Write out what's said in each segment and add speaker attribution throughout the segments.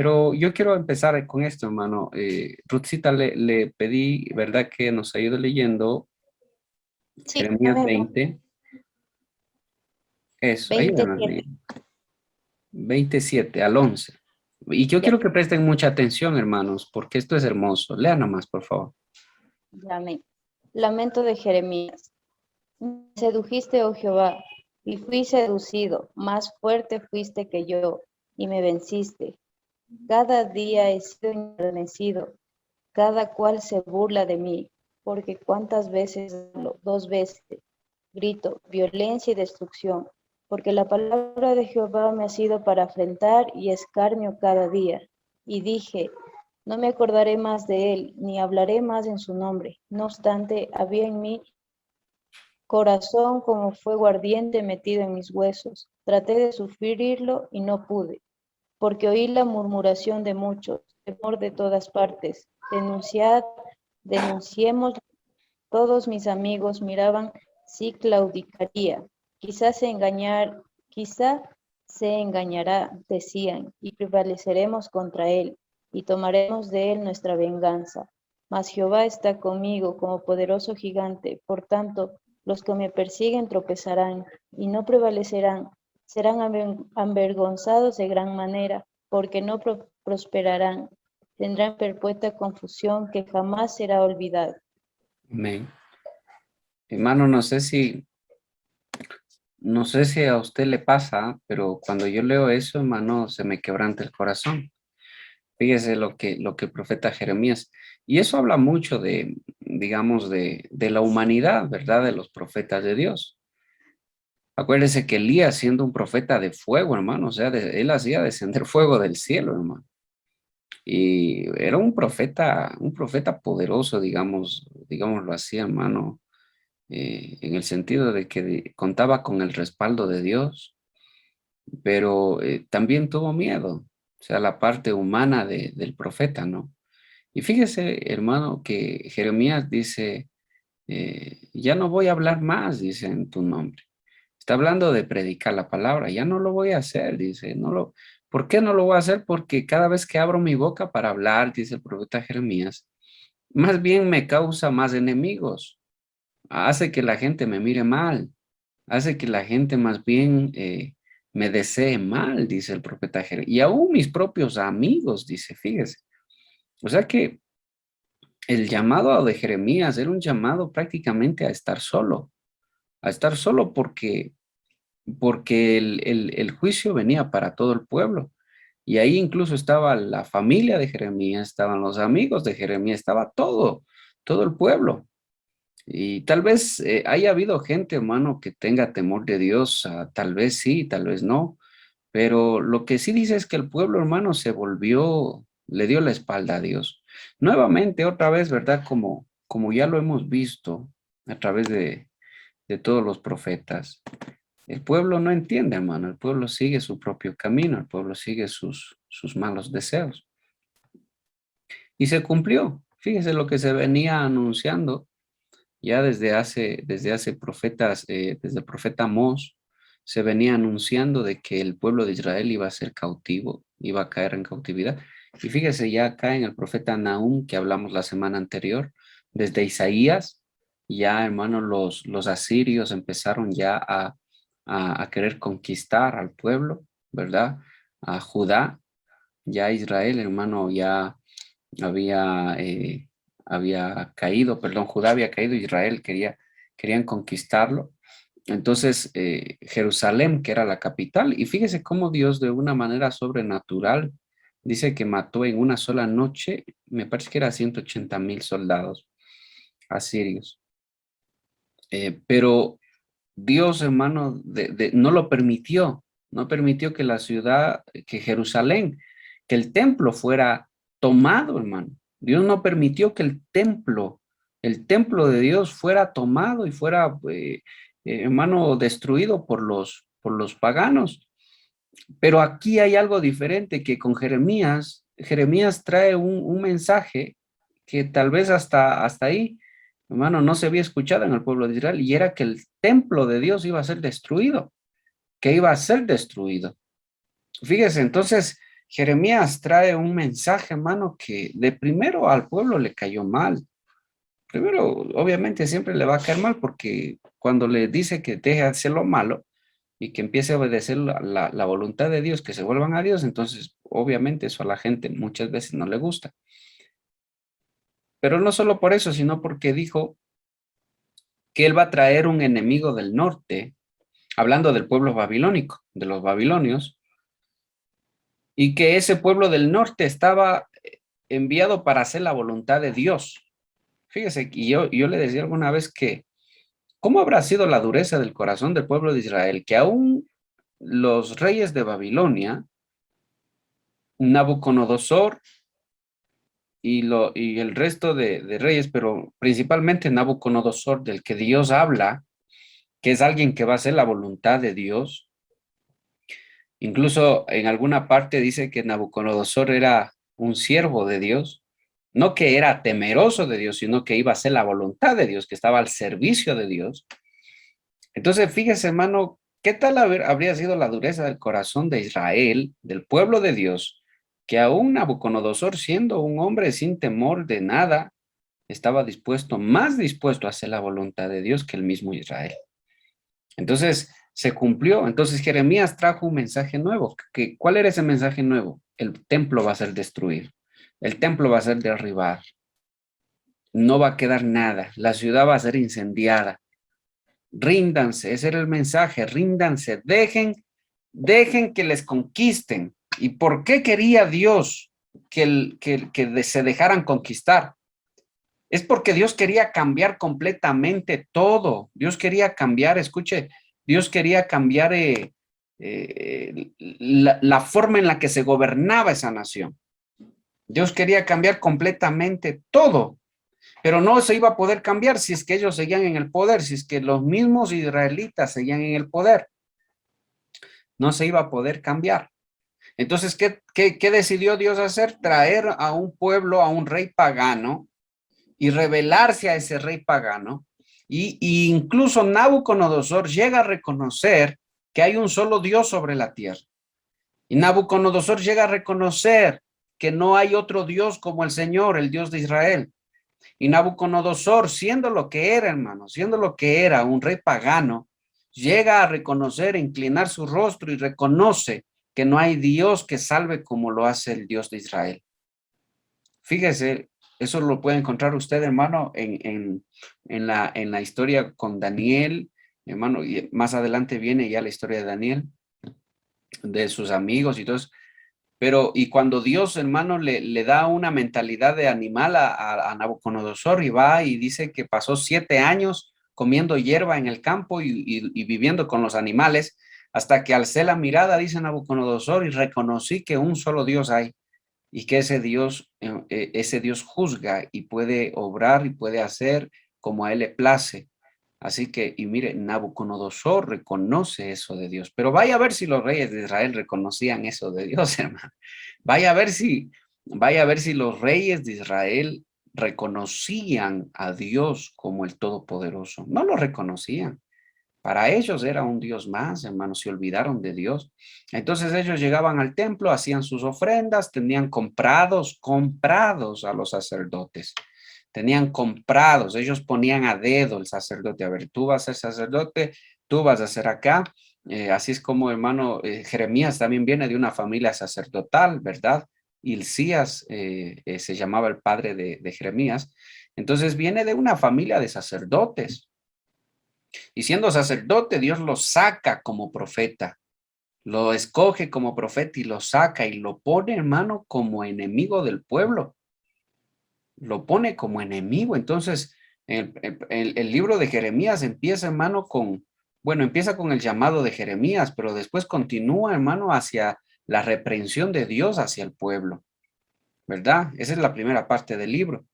Speaker 1: Pero yo quiero empezar con esto, hermano. Ruthcita, le pedí, ¿verdad? Que nos ayude leyendo
Speaker 2: Sí,
Speaker 1: Jeremías
Speaker 2: amén.
Speaker 1: 20. Eso, ayúdanos
Speaker 2: 27.
Speaker 1: leyendo. 27 al 11. Y yo
Speaker 2: Ya,
Speaker 1: quiero que presten mucha atención, hermanos, porque esto es hermoso. Lea nomás, por favor.
Speaker 2: ya, amén. Lamento de Jeremías. Me sedujiste, oh Jehová, y fui seducido. Más fuerte fuiste que yo, y me venciste. Cada día he sido engrandecido. Cada cual se burla de mí, porque cuántas veces hablo, 2 veces, grito, violencia y destrucción, porque la palabra de Jehová me ha sido para afrentar y escarnio cada día. Y dije, no me acordaré más de él, ni hablaré más en su nombre. No obstante, había en mí corazón como fuego ardiente metido en mis huesos. Traté de sufrirlo y no pude, porque oí la murmuración de muchos, temor de todas partes. Denunciad, denunciemos. Todos mis amigos miraban si claudicaría. Quizá se engañará, decían, y prevaleceremos contra él, y tomaremos de él nuestra venganza. Mas Jehová está conmigo como poderoso gigante, por tanto, los que me persiguen tropezarán y no prevalecerán, serán avergonzados de gran manera, porque no prosperarán, tendrán perpetua confusión que jamás será olvidada.
Speaker 1: Amén. Hermano, no sé si a usted le pasa, pero cuando yo leo eso, hermano, se me quebranta el corazón. Fíjese lo que el profeta Jeremías, y eso habla mucho de, digamos, de la humanidad, ¿verdad? De los profetas de Dios. Acuérdese que Elías, siendo un profeta de fuego, hermano, o sea, él hacía descender fuego del cielo, hermano. Y era un profeta poderoso, digámoslo así, hermano, en el sentido de que contaba con el respaldo de Dios, pero también tuvo miedo, o sea, la parte humana del profeta, ¿no? Y fíjese, hermano, que Jeremías dice, ya no voy a hablar más, dice, en tu nombre. Está hablando de predicar la palabra, ya no lo voy a hacer, dice, ¿por qué no lo voy a hacer? Porque cada vez que abro mi boca para hablar, dice el profeta Jeremías, más bien me causa más enemigos, hace que la gente me mire mal, hace que la gente más bien me desee mal, dice el profeta Jeremías, y aún mis propios amigos, dice, fíjese. O sea que el llamado de Jeremías era un llamado prácticamente a estar solo porque el juicio venía para todo el pueblo. Y ahí incluso estaba la familia de Jeremías, estaban los amigos de Jeremías, estaba todo el pueblo. Y tal vez haya habido gente, hermano, que tenga temor de Dios, tal vez sí, tal vez no, pero lo que sí dice es que el pueblo, hermano, le dio la espalda a Dios. Nuevamente, otra vez, ¿verdad? Como ya lo hemos visto a través de todos los profetas. El pueblo no entiende, hermano, el pueblo sigue su propio camino, el pueblo sigue sus malos deseos. Y se cumplió. Fíjese lo que se venía anunciando ya desde hace profetas, desde el profeta Amós, se venía anunciando de que el pueblo de Israel iba a ser cautivo, iba a caer en cautividad. Y fíjese ya acá en el profeta Nahum, que hablamos la semana anterior, desde Isaías, ya hermano, los asirios empezaron ya a querer conquistar al pueblo, ¿verdad? A Judá, ya Israel, hermano, ya había, había caído, perdón, Judá había caído, Israel querían conquistarlo. Entonces, Jerusalén, que era la capital, y fíjese cómo Dios de una manera sobrenatural dice que mató en una sola noche, me parece que era 180,000 soldados asirios. Pero Dios, hermano, no lo permitió, no permitió que la ciudad, que Jerusalén, que el templo fuera tomado, hermano. Dios no permitió que el templo de Dios fuera tomado y fuera, hermano, destruido por los paganos. Pero aquí hay algo diferente que con Jeremías trae un mensaje que tal vez hasta ahí, hermano, no se había escuchado en el pueblo de Israel, y era que el templo de Dios iba a ser destruido, que iba a ser destruido. Fíjese, entonces, Jeremías trae un mensaje, hermano, que de primero al pueblo le cayó mal. Primero, obviamente, siempre le va a caer mal porque cuando le dice que deje de hacer lo malo y que empiece a obedecer la voluntad de Dios, que se vuelvan a Dios, entonces, obviamente, eso a la gente muchas veces no le gusta. Pero no solo por eso, sino porque dijo que él va a traer un enemigo del norte, hablando del pueblo babilónico, de los babilonios, y que ese pueblo del norte estaba enviado para hacer la voluntad de Dios. Fíjese, y yo le decía alguna vez que, ¿cómo habrá sido la dureza del corazón del pueblo de Israel? Que aún los reyes de Babilonia, Nabucodonosor y el resto de reyes, pero principalmente Nabucodonosor, del que Dios habla, que es alguien que va a hacer la voluntad de Dios. Incluso en alguna parte dice que Nabucodonosor era un siervo de Dios, no que era temeroso de Dios, sino que iba a hacer la voluntad de Dios, que estaba al servicio de Dios. Entonces, fíjese, hermano, ¿qué tal habría sido la dureza del corazón de Israel, del pueblo de Dios, que aún Nabucodonosor, siendo un hombre sin temor de nada, estaba dispuesto, más dispuesto a hacer la voluntad de Dios que el mismo Israel? Entonces, se cumplió. Entonces, Jeremías trajo un mensaje nuevo. ¿Cuál era ese mensaje nuevo? El templo va a ser destruido. El templo va a ser derribado. No va a quedar nada. La ciudad va a ser incendiada. Ríndanse, ese era el mensaje, ríndanse, dejen que les conquisten. ¿Y por qué quería Dios que se dejaran conquistar? Es porque Dios quería cambiar completamente todo. Dios quería cambiar, escuche, Dios quería cambiar la forma en la que se gobernaba esa nación. Dios quería cambiar completamente todo, pero no se iba a poder cambiar si es que ellos seguían en el poder, si es que los mismos israelitas seguían en el poder. No se iba a poder cambiar. Entonces, ¿qué decidió Dios hacer? Traer a un pueblo, a un rey pagano, y rebelarse a ese rey pagano. Y incluso Nabucodonosor llega a reconocer que hay un solo Dios sobre la tierra. Y Nabucodonosor llega a reconocer que no hay otro Dios como el Señor, el Dios de Israel. Y Nabucodonosor, siendo lo que era, hermano, siendo lo que era un rey pagano, llega a reconocer, a inclinar su rostro y reconoce que no hay Dios que salve como lo hace el Dios de Israel. Fíjese, eso lo puede encontrar usted, hermano, en la historia con Daniel, hermano, y más adelante viene ya la historia de Daniel, de sus amigos y todo eso. Pero, y cuando Dios, hermano, le da una mentalidad de animal a Nabucodonosor y va y dice que pasó 7 años comiendo hierba en el campo y viviendo con los animales, hasta que alcé la mirada, dice Nabucodonosor, y reconocí que un solo Dios hay y que ese Dios juzga y puede obrar y puede hacer como a él le place. Así que, y mire, Nabucodonosor reconoce eso de Dios, pero vaya a ver si los reyes de Israel reconocían eso de Dios, hermano. Vaya a ver si los reyes de Israel reconocían a Dios como el Todopoderoso. No lo reconocían. Para ellos era un Dios más, hermanos, se olvidaron de Dios. Entonces ellos llegaban al templo, hacían sus ofrendas, tenían comprados a los sacerdotes. Tenían comprados, ellos ponían a dedo el sacerdote. A ver, tú vas a ser sacerdote, tú vas a ser acá. Así es como, hermano, Jeremías también viene de una familia sacerdotal, ¿verdad? Hilcías se llamaba el padre de Jeremías. Entonces viene de una familia de sacerdotes. Y siendo sacerdote, Dios lo saca como profeta, lo escoge como profeta y lo saca y lo pone, hermano, como enemigo del pueblo. Lo pone como enemigo. Entonces, el libro de Jeremías empieza, hermano, empieza con el llamado de Jeremías, pero después continúa, hermano, hacia la reprensión de Dios hacia el pueblo, ¿verdad? Esa es la primera parte del libro.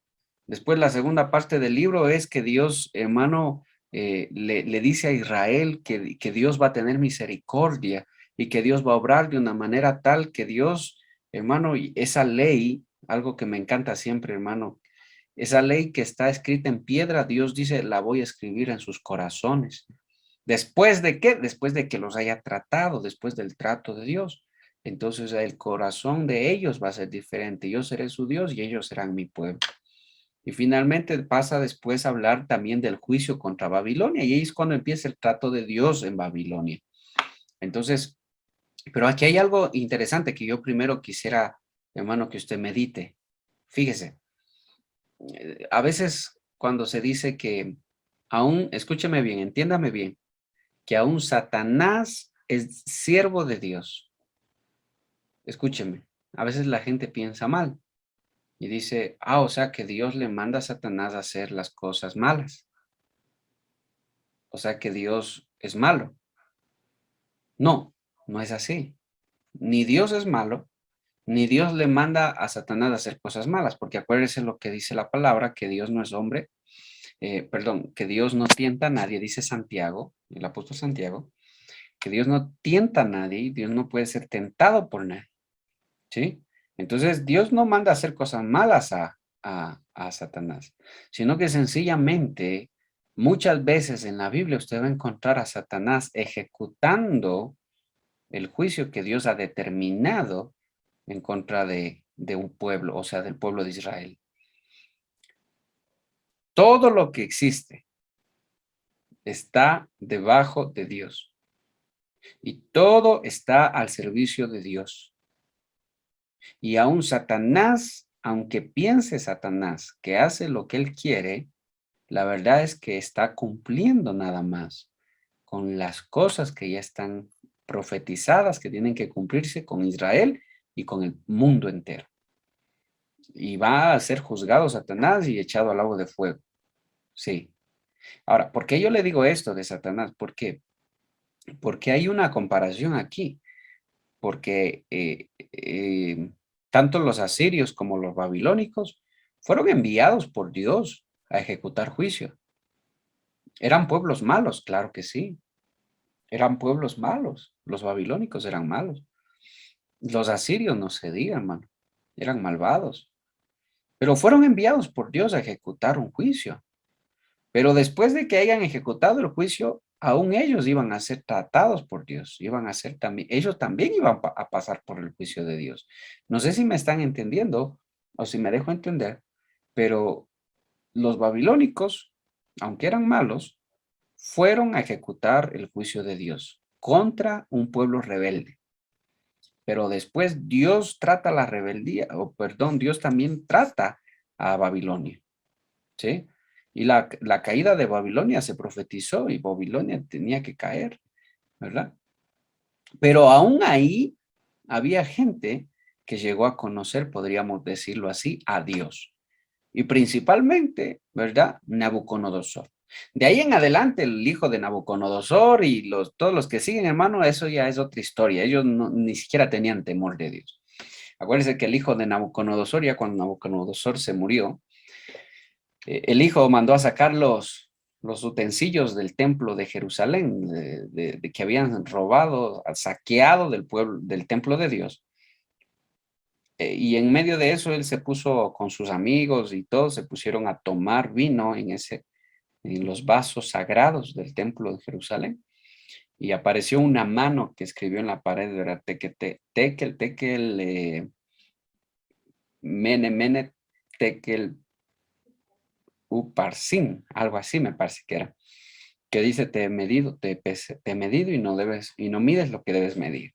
Speaker 1: Después la segunda parte del libro es que Dios, hermano, le dice a Israel que Dios va a tener misericordia y que Dios va a obrar de una manera tal que Dios, hermano, y esa ley, algo que me encanta siempre, hermano, esa ley que está escrita en piedra, Dios dice, la voy a escribir en sus corazones. ¿Después de qué? Después de que los haya tratado, después del trato de Dios. entonces el corazón de ellos va a ser diferente. Yo seré su Dios y ellos serán mi pueblo. Y finalmente pasa después a hablar también del juicio contra Babilonia. Y ahí es cuando empieza el trato de Dios en Babilonia. Entonces, pero aquí hay algo interesante que yo primero quisiera, hermano, que usted medite. Fíjese, a veces cuando se dice que aún, escúcheme bien, entiéndame bien, que aún Satanás es siervo de Dios. Escúcheme, a veces la gente piensa mal y dice, o sea que Dios le manda a Satanás a hacer las cosas malas. O sea que Dios es malo. No, no es así. Ni Dios es malo, ni Dios le manda a Satanás a hacer cosas malas, porque acuérdese lo que dice la palabra, que Dios no es hombre, perdón, que Dios no tienta a nadie, dice Santiago, el apóstol Santiago, que Dios no tienta a nadie y Dios no puede ser tentado por nadie, ¿sí? Entonces Dios no manda a hacer cosas malas a Satanás, sino que sencillamente muchas veces en la Biblia usted va a encontrar a Satanás ejecutando el juicio que Dios ha determinado en contra de un pueblo, o sea, del pueblo de Israel. Todo lo que existe está debajo de Dios y todo está al servicio de Dios. Y aún Satanás, aunque piense Satanás que hace lo que él quiere, la verdad es que está cumpliendo nada más con las cosas que ya están profetizadas, que tienen que cumplirse con Israel y con el mundo entero. Y va a ser juzgado Satanás y echado al lago de fuego. Sí. Ahora, ¿por qué yo le digo esto de Satanás? ¿Por qué? Porque hay una comparación aquí. Porque tanto los asirios como los babilónicos fueron enviados por Dios a ejecutar juicio. Eran pueblos malos, claro que sí. Eran pueblos malos. Los babilónicos eran malos. Los asirios no se digan, hermano. Eran malvados. Pero fueron enviados por Dios a ejecutar un juicio. Pero después de que hayan ejecutado el juicio, aún ellos iban a ser tratados por Dios, iban a ser también, ellos también iban a pasar por el juicio de Dios. No sé si me están entendiendo o si me dejo entender, pero los babilónicos, aunque eran malos, fueron a ejecutar el juicio de Dios contra un pueblo rebelde. Pero después Dios trata la rebeldía, o perdón, Dios también trata a Babilonia. ¿Sí? Y la caída de Babilonia se profetizó y Babilonia tenía que caer, ¿verdad? Pero aún ahí había gente que llegó a conocer, podríamos decirlo así, a Dios. Y principalmente, ¿verdad? Nabucodonosor. De ahí en adelante, el hijo de Nabucodonosor y todos los que siguen, hermano, eso ya es otra historia. Ellos ni siquiera tenían temor de Dios. Acuérdense que el hijo de Nabucodonosor, ya cuando Nabucodonosor se murió, el hijo mandó a sacar los utensilios del templo de Jerusalén, de que habían robado, saqueado del pueblo, del templo de Dios. Y en medio de eso él se puso con sus amigos y todos se pusieron a tomar vino en los vasos sagrados del templo de Jerusalén. Y apareció una mano que escribió en la pared, era tekel, mene, mene, tekel, uparsin, algo así me parece que era, que dice te he medido, te he medido y no debes, y no mides lo que debes medir.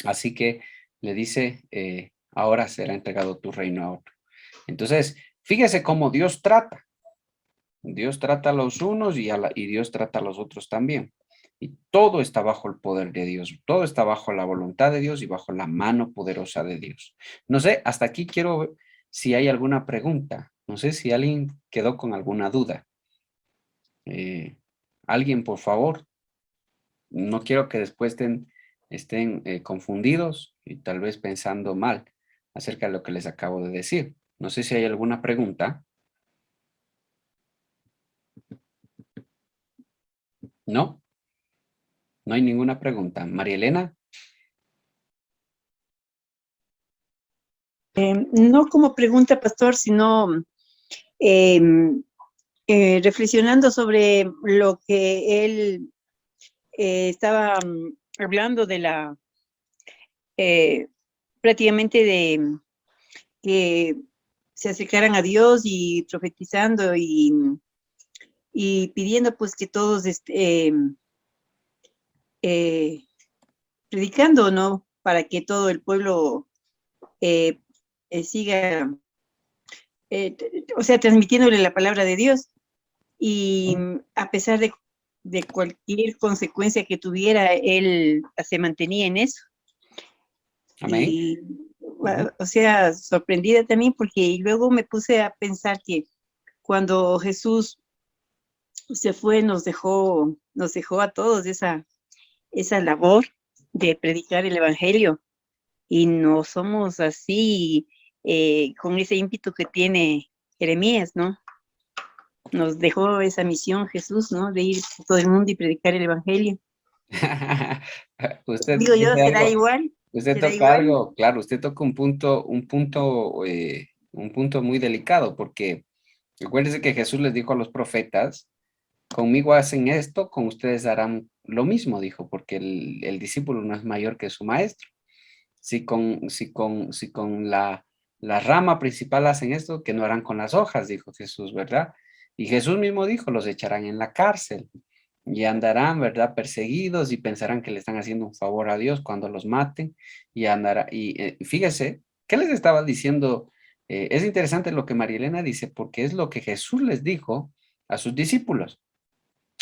Speaker 1: Así que le dice, ahora será entregado tu reino a otro. Entonces, fíjese cómo Dios trata. Dios trata a los unos y Dios trata a los otros también. Y todo está bajo el poder de Dios. Todo está bajo la voluntad de Dios y bajo la mano poderosa de Dios. No sé, hasta aquí quiero ver si hay alguna pregunta. No sé si alguien quedó con alguna duda. Alguien, por favor. No quiero que después estén confundidos y tal vez pensando mal acerca de lo que les acabo de decir. No sé si hay alguna pregunta. ¿No? No hay ninguna pregunta. María Elena.
Speaker 3: No como pregunta, pastor, sino reflexionando sobre lo que él estaba hablando de prácticamente de que se acercaran a Dios y profetizando y pidiendo pues que todos predicando, ¿no? Para que todo el pueblo eh, siga, o sea, transmitiéndole la palabra de Dios. Y a pesar de cualquier consecuencia que tuviera, él se mantenía en eso.
Speaker 1: Amén.
Speaker 3: Y,
Speaker 1: Ujú.
Speaker 3: o sea, sorprendida también porque luego me puse a pensar que cuando Jesús se fue, nos dejó a todos esa labor de predicar el evangelio y no somos así con ese ímpetu que tiene Jeremías, ¿no? Nos dejó esa misión Jesús, ¿no? De ir por todo el mundo y predicar el evangelio.
Speaker 1: Usted
Speaker 3: Digo yo,
Speaker 1: dice
Speaker 3: ¿será
Speaker 1: algo,
Speaker 3: igual?
Speaker 1: usted
Speaker 3: ¿Será
Speaker 1: toca
Speaker 3: igual?
Speaker 1: algo, claro, usted toca un punto muy delicado, porque recuérdese que Jesús les dijo a los profetas, conmigo hacen esto, con ustedes harán lo mismo, dijo, porque el discípulo no es mayor que su maestro. Si con la rama principal hacen esto, que no harán con las hojas, dijo Jesús, ¿verdad? Y Jesús mismo dijo, los echarán en la cárcel y andarán, ¿verdad? Perseguidos y pensarán que le están haciendo un favor a Dios cuando los maten y andará. Y fíjese, ¿qué les estaba diciendo? Es interesante lo que María Elena dice, porque es lo que Jesús les dijo a sus discípulos.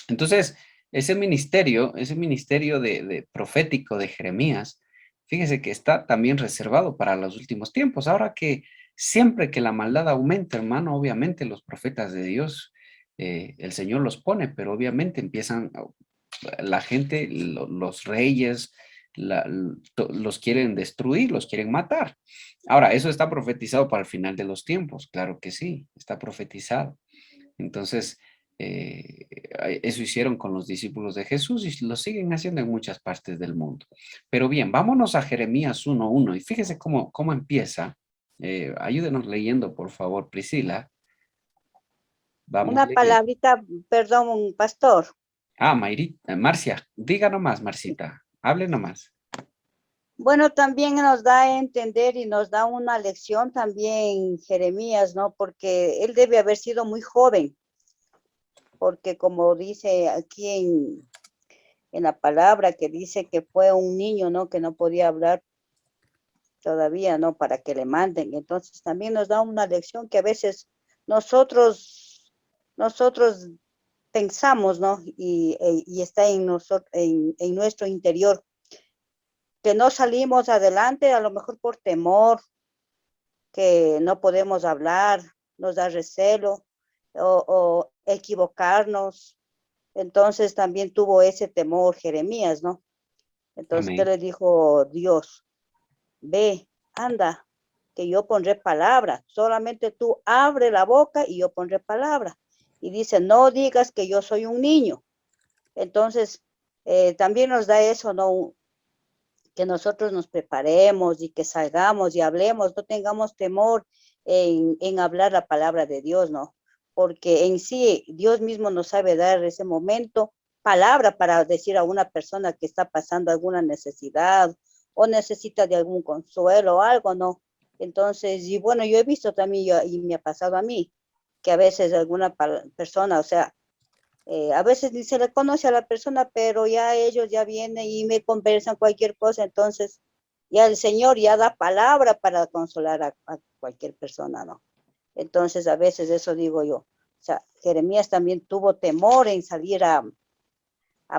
Speaker 1: Entonces, ese ministerio de profético de Jeremías, fíjese que está también reservado para los últimos tiempos. Ahora que siempre que la maldad aumenta, hermano, obviamente los profetas de Dios, el Señor los pone, pero obviamente empiezan, la gente, los reyes, los quieren destruir, los quieren matar. Ahora, eso está profetizado para el final de los tiempos, claro que sí, está profetizado. Entonces, eso hicieron con los discípulos de Jesús y lo siguen haciendo en muchas partes del mundo. Pero bien, vámonos a Jeremías 1:1 y fíjese cómo empieza. Ayúdenos leyendo, por favor, Priscila. Vamos
Speaker 4: Una
Speaker 1: leyendo.
Speaker 4: palabrita, perdón, pastor.
Speaker 1: Marcia, diga nomás, Marcita, hable nomás.
Speaker 4: Bueno, también nos da a entender y nos da una lección también Jeremías, ¿no? Porque él debe haber sido muy joven, porque como dice aquí en la palabra, que dice que fue un niño, ¿no? Que no podía hablar todavía, ¿no? Para que le manden. Entonces también nos da una lección que a veces nosotros pensamos, ¿no? Y está en nosotros, en nuestro interior, que no salimos adelante, a lo mejor por temor, que no podemos hablar, nos da recelo o equivocarnos. Entonces también tuvo ese temor Jeremías, ¿no? Entonces, ¿qué
Speaker 1: Amén.
Speaker 4: le dijo Dios? Ve, anda, que yo pondré palabra. Solamente tú abre la boca y yo pondré palabra. Y dice, no digas que yo soy un niño. Entonces, también nos da eso, ¿no? Que nosotros nos preparemos y que salgamos y hablemos, no tengamos temor en hablar la palabra de Dios, ¿no? Porque en sí Dios mismo nos sabe dar ese momento, palabra para decir a una persona que está pasando alguna necesidad o necesita de algún consuelo o algo, ¿no? Entonces, y bueno, yo he visto también, y me ha pasado a mí, que a veces alguna persona, o sea, a veces ni se le conoce a la persona, pero ya ellos ya vienen y me conversan cualquier cosa, entonces ya el Señor ya da palabra para consolar a cualquier persona, ¿no? Entonces a veces eso digo yo. O sea, Jeremías también tuvo temor en salir a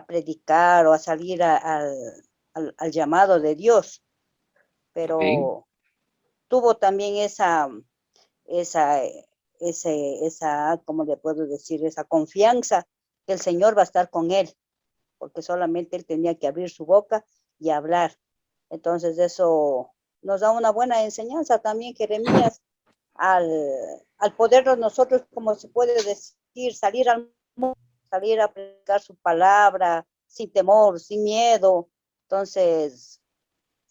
Speaker 4: predicar o a salir al llamado de Dios,
Speaker 1: Amén.
Speaker 4: pero tuvo también esa, esa, ¿cómo le puedo decir? Esa confianza que el Señor va a estar con él, porque solamente él tenía que abrir su boca y hablar. Entonces eso nos da una buena enseñanza también, Jeremías, al, al podernos nosotros, como se puede decir, salir al mundo, salir a predicar su palabra sin temor, sin miedo. Entonces,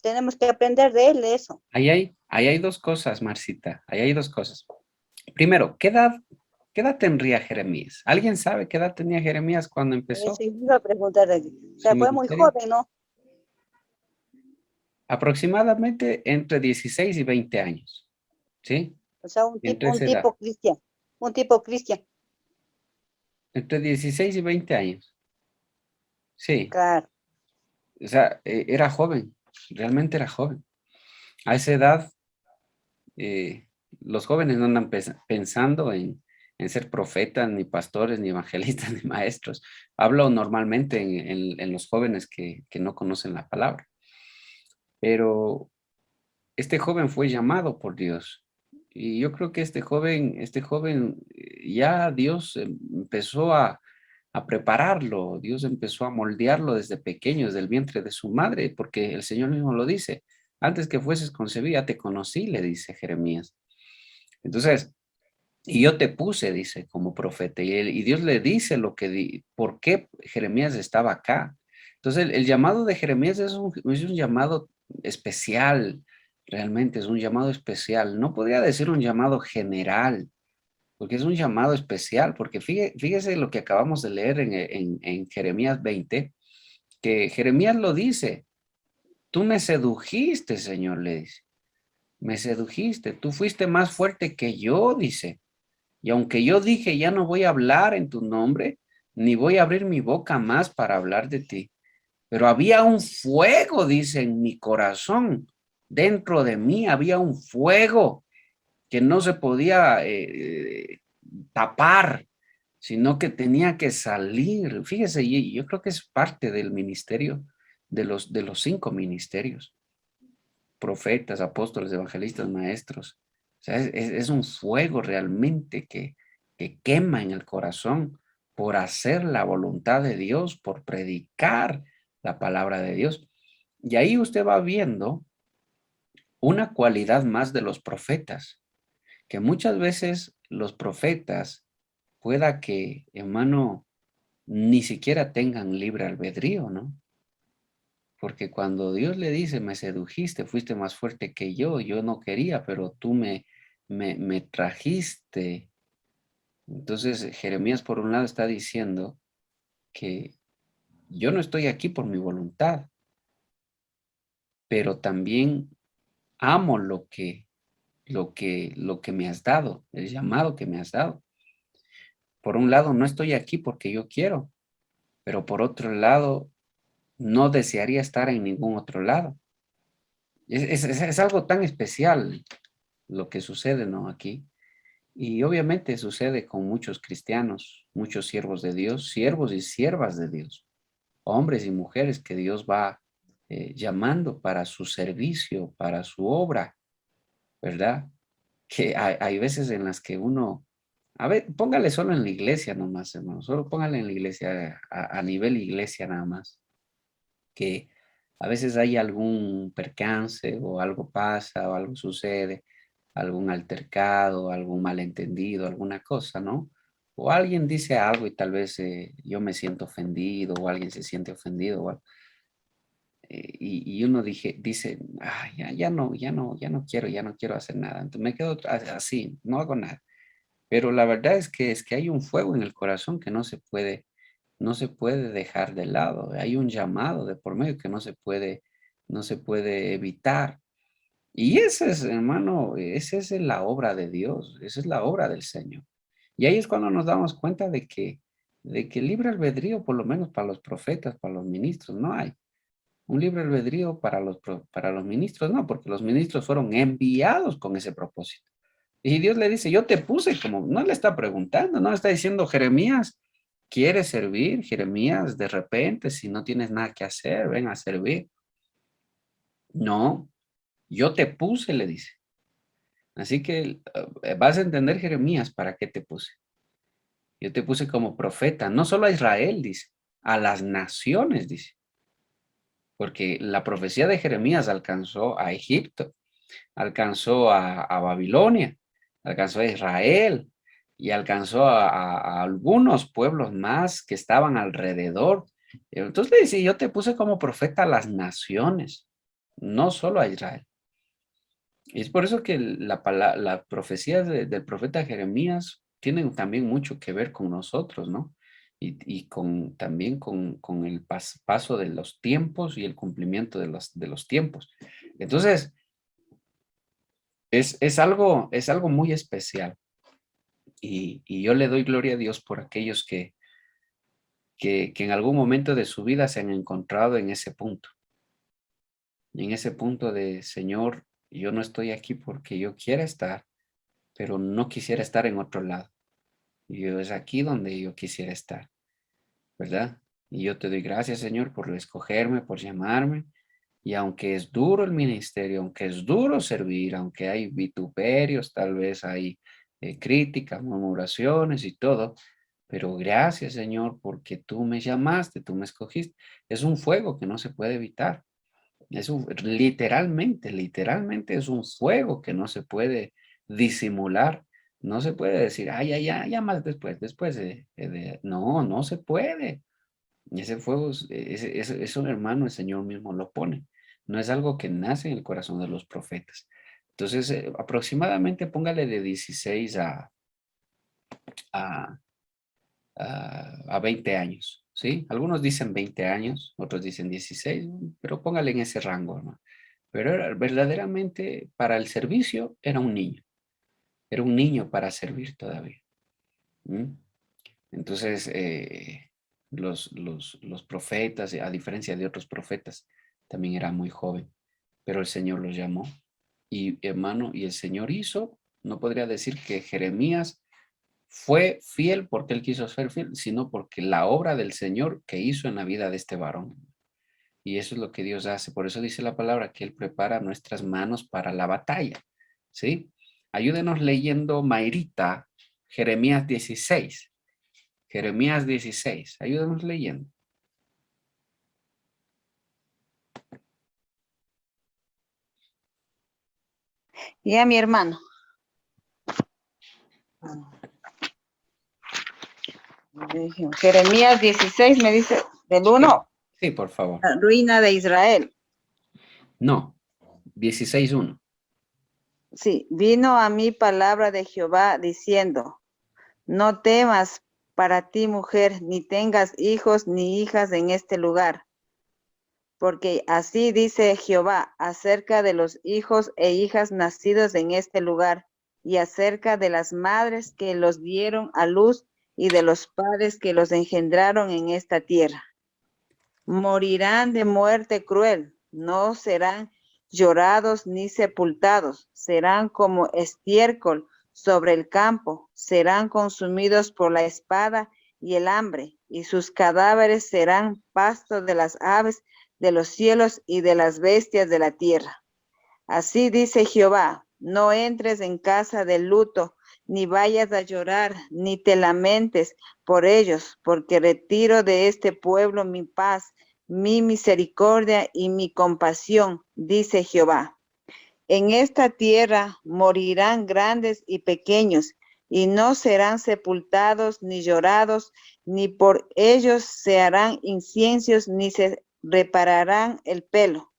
Speaker 4: tenemos que aprender de él eso.
Speaker 1: Ahí hay dos cosas, Marcita. Ahí hay dos cosas. Primero, ¿qué edad tendría Jeremías? ¿Alguien sabe qué edad tenía Jeremías cuando
Speaker 4: Eso
Speaker 1: empezó
Speaker 4: iba a preguntar. O
Speaker 1: su
Speaker 4: sea, fue muy
Speaker 1: ministerio?
Speaker 4: joven, ¿no?
Speaker 1: Aproximadamente entre 16 y 20 años, ¿sí?
Speaker 4: O sea,
Speaker 1: Entre
Speaker 4: un
Speaker 1: esa edad,
Speaker 4: tipo cristian, un tipo cristian,
Speaker 1: entre 16 y 20 años, sí.
Speaker 4: claro.
Speaker 1: O sea, era joven, realmente era joven. A esa edad, los jóvenes no andan pensando en ser profetas, ni pastores, ni evangelistas, ni maestros. Hablo normalmente en los jóvenes que no conocen la palabra. Pero este joven fue llamado por Dios. Y yo creo que este joven, ya Dios empezó a prepararlo, Dios empezó a moldearlo desde pequeño, desde el vientre de su madre, porque el Señor mismo lo dice. Antes que fueses concebida, te conocí, le dice Jeremías. Entonces, y yo te puse, dice, como profeta. Y Dios le dice por qué Jeremías estaba acá. Entonces, el llamado de Jeremías es un llamado especial, realmente es un llamado especial. No podría decir un llamado general, porque es un llamado especial, porque fíjese lo que acabamos de leer en Jeremías 20, que Jeremías lo dice, tú me sedujiste, Señor, le dice, me sedujiste, tú fuiste más fuerte que yo, dice. Y aunque yo dije, ya no voy a hablar en tu nombre, ni voy a abrir mi boca más para hablar de ti. Pero había un fuego, dice, en mi corazón. Dentro de mí había un fuego que no se podía tapar, sino que tenía que salir. Fíjese, y yo creo que es parte del ministerio, de los 5 ministerios: profetas, apóstoles, evangelistas, maestros. O sea, es un fuego realmente que quema en el corazón por hacer la voluntad de Dios, por predicar la palabra de Dios. Y ahí usted va viendo una cualidad más de los profetas, que muchas veces los profetas pueda que, hermano, ni siquiera tengan libre albedrío, ¿no? Porque cuando Dios le dice, me sedujiste, fuiste más fuerte que yo no quería, pero tú me trajiste. Entonces Jeremías por un lado está diciendo que yo no estoy aquí por mi voluntad, pero también amo lo que me has dado, el llamado que me has dado. Por un lado, no estoy aquí porque yo quiero, pero por otro lado, no desearía estar en ningún otro lado. Es algo tan especial lo que sucede, ¿no? Aquí. Y obviamente sucede con muchos cristianos, muchos siervos de Dios, siervos y siervas de Dios, hombres y mujeres que Dios va llamando para su servicio, para su obra, ¿verdad? Que hay veces en las que uno, a ver, póngale solo en la iglesia nomás, hermano, solo póngale en la iglesia, a nivel iglesia nada más, que a veces hay algún percance o algo pasa o algo sucede, algún altercado, algún malentendido, alguna cosa, ¿no? O alguien dice algo y tal vez yo me siento ofendido o alguien se siente ofendido y uno dice, "Ah, ya no quiero, ya no quiero hacer nada. Entonces me quedo así, no hago nada. Pero la verdad es que hay un fuego en el corazón que no se puede dejar de lado. Hay un llamado de por medio que no se puede evitar. Y esa es, hermano, esa es la obra de Dios, esa es la obra del Señor. Y ahí es cuando nos damos cuenta de que libre albedrío, por lo menos para los profetas, para los ministros, no hay. Un libre albedrío para para los ministros, no, porque los ministros fueron enviados con ese propósito. Y Dios le dice, yo te puse como, no le está preguntando, no le está diciendo, Jeremías, ¿quieres servir? Jeremías, de repente, si no tienes nada que hacer, ven a servir. No, yo te puse, le dice. Así que vas a entender, Jeremías, para qué te puse. Yo te puse como profeta, no solo a Israel, dice, a las naciones, dice. Porque la profecía de Jeremías alcanzó a Egipto, alcanzó a Babilonia, alcanzó a Israel y alcanzó a algunos pueblos más que estaban alrededor. Entonces le dice, yo te puse como profeta a las naciones, no solo a Israel. Y es por eso que la profecía del profeta Jeremías tienen también mucho que ver con nosotros, ¿no? y también con el paso de los tiempos y el cumplimiento de los tiempos. Entonces, es algo muy especial. Y yo le doy gloria a Dios por aquellos que en algún momento de su vida se han encontrado en ese punto. En ese punto de, Señor, yo no estoy aquí porque yo quiera estar, pero no quisiera estar en otro lado. Y es aquí donde yo quisiera estar, ¿verdad? Y yo te doy gracias, Señor, por escogerme, por llamarme. Y aunque es duro el ministerio, aunque es duro servir, aunque hay vituperios, tal vez hay críticas, murmuraciones y todo, pero gracias, Señor, porque tú me llamaste, tú me escogiste. Es un fuego que no se puede evitar. Literalmente es un fuego que no se puede disimular. No se puede decir, ay, ya más después No, no se puede. Ese fuego, eso, hermano, el Señor mismo lo pone. No es algo que nace en el corazón de los profetas. Entonces, aproximadamente póngale de 16 a, a 20 años, ¿sí? Algunos dicen 20 años, otros dicen 16, pero póngale en ese rango, hermano. Pero verdaderamente para el servicio era un niño para servir todavía. ¿Mm? Entonces, los profetas, a diferencia de otros profetas, también era muy joven, pero el Señor los llamó. Y hermano, y el Señor hizo, no podría decir que Jeremías fue fiel porque él quiso ser fiel, sino porque la obra del Señor que hizo en la vida de este varón. Y eso es lo que Dios hace. Por eso dice la palabra que Él prepara nuestras manos para la batalla. ¿Sí? Ayúdenos leyendo, Mayrita, Jeremías 16. Jeremías 16. Ayúdenos leyendo.
Speaker 4: Ya, mi hermano. Jeremías 16 me dice, del
Speaker 1: Sí,
Speaker 4: 1,
Speaker 1: sí, por favor.
Speaker 4: la ruina de Israel.
Speaker 1: No, 16:1.
Speaker 4: Sí, vino a mí palabra de Jehová diciendo, no temas para ti, mujer, ni tengas hijos ni hijas en este lugar. Porque así dice Jehová acerca de los hijos e hijas nacidos en este lugar, y acerca de las madres que los dieron a luz, y de los padres que los engendraron en esta tierra. Morirán de muerte cruel, no serán llorados ni sepultados, serán como estiércol sobre el campo, serán consumidos por la espada y el hambre, y sus cadáveres serán pasto de las aves de los cielos y de las bestias de la tierra. Así dice Jehová, no entres en casa de luto, ni vayas a llorar, ni te lamentes por ellos, porque retiro de este pueblo mi paz, mi misericordia y mi compasión, dice Jehová. En esta tierra morirán grandes y pequeños, y no serán sepultados ni llorados, ni por ellos se harán inciensos, ni se repararán el pelo,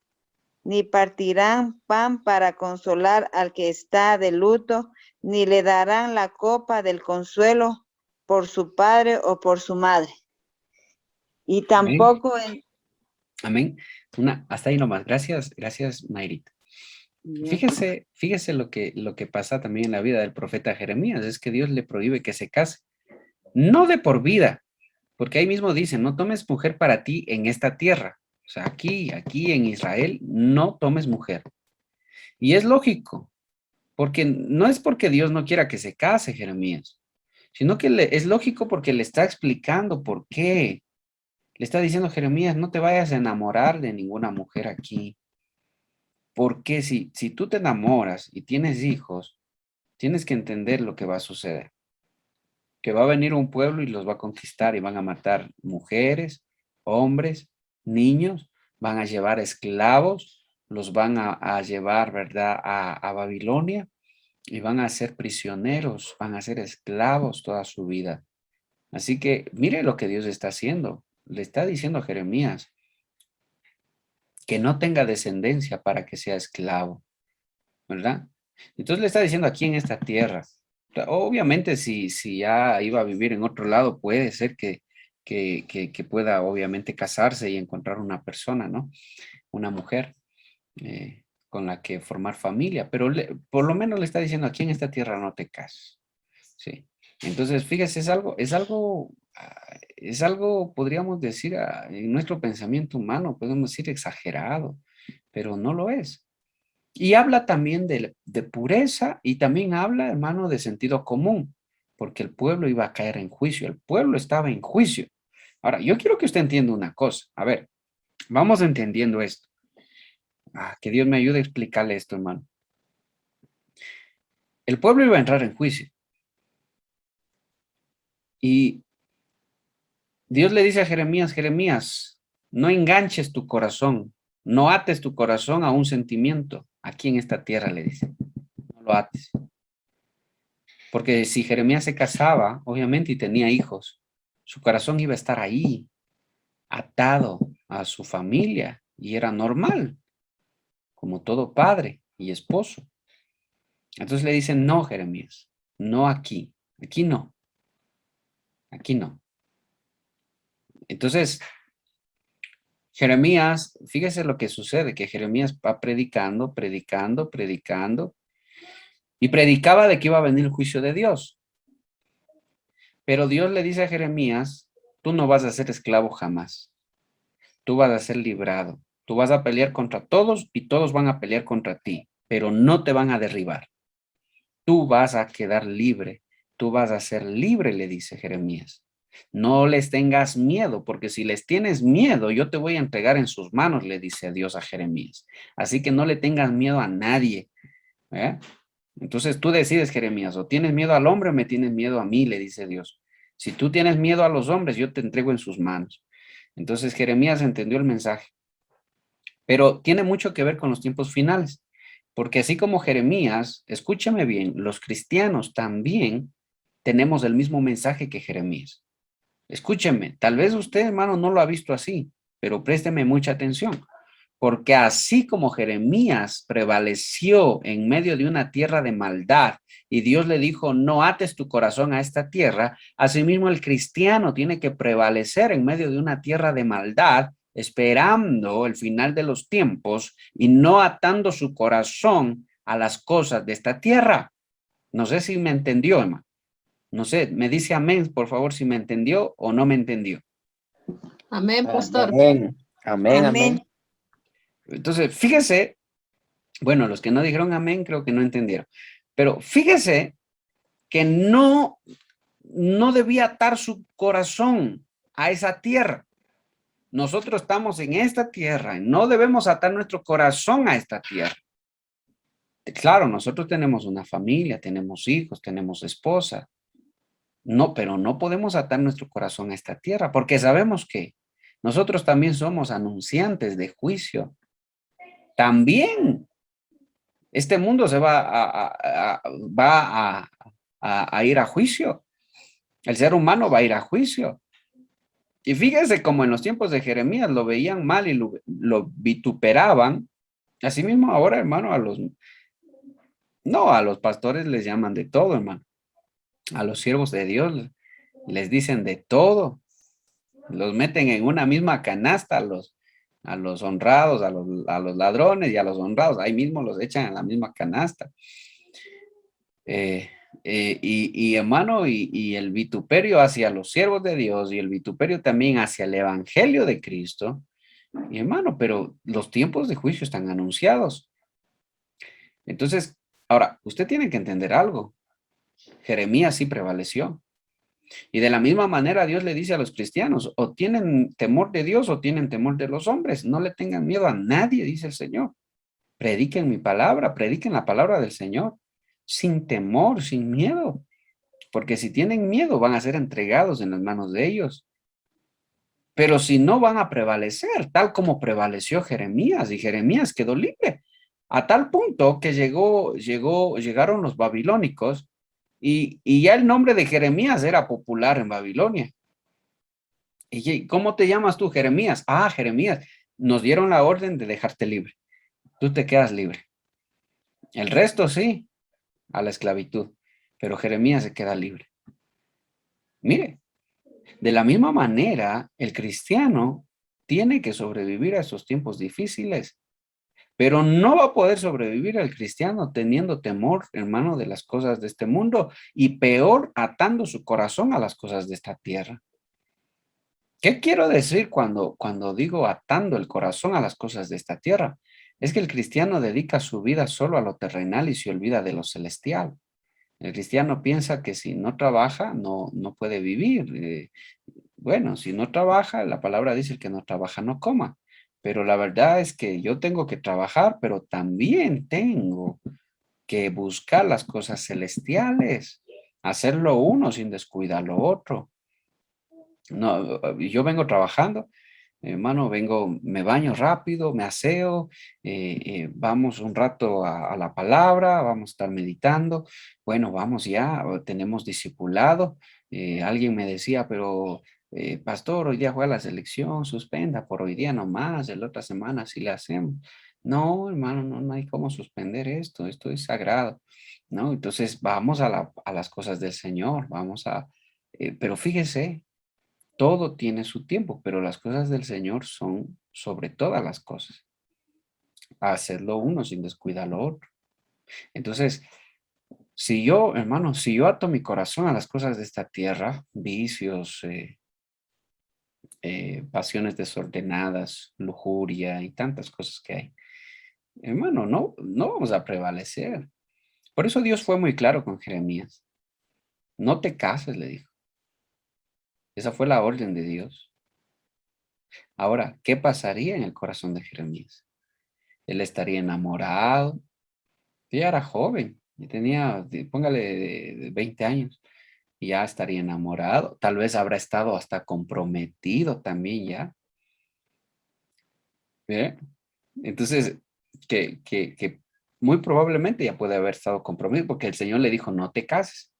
Speaker 4: ni partirán pan para consolar al que está de luto, ni le darán la copa del consuelo por su padre o por su madre. Y
Speaker 1: Amén.
Speaker 4: tampoco en...
Speaker 1: Amén. Hasta ahí nomás. Gracias, gracias, Mayrita. Fíjese lo que pasa también en la vida del profeta Jeremías, es que Dios le prohíbe que se case, no de por vida, porque ahí mismo dice, no tomes mujer para ti en esta tierra. O sea, aquí en Israel, no tomes mujer. Y es lógico, porque no es porque Dios no quiera que se case Jeremías, sino que es lógico porque le está explicando por qué. Le está diciendo Jeremías, no te vayas a enamorar de ninguna mujer aquí. Porque si tú te enamoras y tienes hijos, tienes que entender lo que va a suceder. Que va a venir un pueblo y los va a conquistar y van a matar mujeres, hombres, niños, van a llevar esclavos, los van a llevar, ¿verdad?, a Babilonia y van a ser prisioneros, van a ser esclavos toda su vida. Así que mire lo que Dios está haciendo. Le está diciendo a Jeremías que no tenga descendencia para que sea esclavo, ¿verdad? Entonces le está diciendo aquí en esta tierra. Obviamente si ya iba a vivir en otro lado, puede ser que pueda obviamente casarse y encontrar una persona, ¿no? Una mujer con la que formar familia, pero por lo menos le está diciendo, aquí en esta tierra no te cases, ¿sí? Entonces, fíjese, es algo, podríamos decir, en nuestro pensamiento humano, podemos decir exagerado, pero no lo es. Y habla también de pureza y también habla, hermano, de sentido común, porque el pueblo iba a caer en juicio, el pueblo estaba en juicio. Ahora, yo quiero que usted entienda una cosa. A ver, vamos entendiendo esto. Que Dios me ayude a explicarle esto, hermano. El pueblo iba a entrar en juicio. Y Dios le dice a Jeremías, Jeremías, no enganches tu corazón, no ates tu corazón a un sentimiento. Aquí en esta tierra le dice, no lo ates. Porque si Jeremías se casaba, obviamente, y tenía hijos, su corazón iba a estar ahí, atado a su familia, y era normal, como todo padre y esposo. Entonces le dicen, no, Jeremías, no aquí, aquí no, aquí no. Entonces, Jeremías, fíjese lo que sucede, que Jeremías va predicando, predicando, predicando, y predicaba de que iba a venir el juicio de Dios. Pero Dios le dice a Jeremías, tú no vas a ser esclavo jamás, tú vas a ser librado, tú vas a pelear contra todos y todos van a pelear contra ti, pero no te van a derribar. Tú vas a quedar libre, tú vas a ser libre, le dice Jeremías. No les tengas miedo, porque si les tienes miedo, yo te voy a entregar en sus manos, le dice Dios a Jeremías. Así que no le tengas miedo a nadie. ¿Eh? Entonces tú decides, Jeremías, o tienes miedo al hombre o me tienes miedo a mí, le dice Dios. Si tú tienes miedo a los hombres, yo te entrego en sus manos. Entonces Jeremías entendió el mensaje. Pero tiene mucho que ver con los tiempos finales, porque así como Jeremías, escúchame bien, los cristianos también tenemos el mismo mensaje que Jeremías. Escúcheme, tal vez usted, hermano, no lo ha visto así, pero présteme mucha atención, porque así como Jeremías prevaleció en medio de una tierra de maldad y Dios le dijo, no ates tu corazón a esta tierra, asimismo el cristiano tiene que prevalecer en medio de una tierra de maldad, esperando el final de los tiempos y no atando su corazón a las cosas de esta tierra. No sé si me entendió, hermano. No sé, me dice amén, por favor, si me entendió o no me entendió.
Speaker 5: Amén, pastor.
Speaker 1: Amén, amén, amén.
Speaker 3: Amén.
Speaker 1: Entonces, fíjese, bueno, los que no dijeron amén creo que no entendieron, pero fíjese que no debía atar su corazón a esa tierra. Nosotros estamos en esta tierra y no debemos atar nuestro corazón a esta tierra. Claro, nosotros tenemos una familia, tenemos hijos, tenemos esposa. No, pero no podemos atar nuestro corazón a esta tierra porque sabemos que nosotros también somos anunciantes de juicio. También este mundo se va a ir a juicio. El ser humano va a ir a juicio. Y fíjese como en los tiempos de Jeremías lo veían mal y lo vituperaban. Asimismo ahora, hermano, a los pastores les llaman de todo, hermano. A los siervos de Dios les dicen de todo. Los meten en una misma canasta a los honrados, a los ladrones y a los honrados. Ahí mismo los echan en la misma canasta. Hermano, y el vituperio hacia los siervos de Dios y el vituperio también hacia el evangelio de Cristo. Y hermano, pero los tiempos de juicio están anunciados. Entonces, ahora, usted tiene que entender algo. Jeremías sí prevaleció. Y de la misma manera Dios le dice a los cristianos, o tienen temor de Dios o tienen temor de los hombres. No le tengan miedo a nadie, dice el Señor. Prediquen mi palabra, prediquen la palabra del Señor, sin temor, sin miedo. Porque si tienen miedo van a ser entregados en las manos de ellos. Pero si no van a prevalecer, tal como prevaleció Jeremías, y Jeremías quedó libre. A tal punto que llegaron los babilónicos y ya el nombre de Jeremías era popular en Babilonia. ¿Y cómo te llamas tú, Jeremías? Ah, Jeremías, nos dieron la orden de dejarte libre. Tú te quedas libre. El resto sí, a la esclavitud, pero Jeremías se queda libre. Mire, De la misma manera, el cristiano tiene que sobrevivir a esos tiempos difíciles, pero no va a poder sobrevivir el cristiano teniendo temor, hermano, de las cosas de este mundo y peor atando su corazón a las cosas de esta tierra. ¿Qué quiero decir cuando digo atando el corazón a las cosas de esta tierra? Es que el cristiano dedica su vida solo a lo terrenal y se olvida de lo celestial. El cristiano piensa que si no trabaja, no puede vivir. Bueno, si no trabaja, la palabra dice el que no trabaja no coma. Pero la verdad es que yo tengo que trabajar, pero también tengo que buscar las cosas celestiales, hacerlo uno sin descuidar lo otro. No, yo vengo trabajando, hermano, me baño rápido, me aseo, vamos un rato a la palabra, vamos a estar meditando. Bueno, vamos ya, tenemos discipulado. Alguien me decía, pero pastor, hoy día juega la selección, suspenda por hoy día nomás, la otra semana sí le hacemos. No, hermano, no hay cómo suspender esto es sagrado, ¿no? Entonces vamos a las cosas del Señor, pero fíjese. Todo tiene su tiempo, pero las cosas del Señor son sobre todas las cosas. Hacerlo uno sin descuidar lo otro. Entonces, si yo, hermano, si yo ato mi corazón a las cosas de esta tierra, vicios, pasiones desordenadas, lujuria y tantas cosas que hay, hermano, no vamos a prevalecer. Por eso Dios fue muy claro con Jeremías. No te cases, le dijo. Esa fue la orden de Dios. Ahora, ¿qué pasaría en el corazón de Jeremías? Él estaría enamorado. Ya era joven, y tenía, póngale, de 20 años, y ya estaría enamorado. Tal vez habrá estado hasta comprometido también ya. ¿Ve? Entonces, que muy probablemente ya puede haber estado comprometido, porque el Señor le dijo, no te cases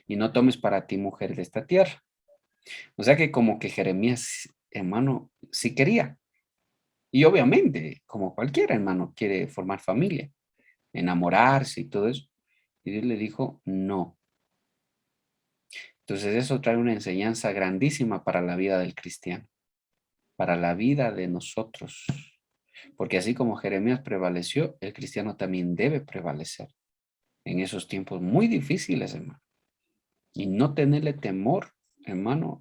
Speaker 1: y no tomes para ti mujer de esta tierra. O sea que como que Jeremías, hermano, sí quería. Y obviamente, como cualquier hermano, quiere formar familia, enamorarse y todo eso. Y Dios le dijo, no. Entonces eso trae una enseñanza grandísima para la vida del cristiano, para la vida de nosotros. Porque así como Jeremías prevaleció, el cristiano también debe prevalecer en esos tiempos muy difíciles, hermano. Y no tenerle temor, hermano,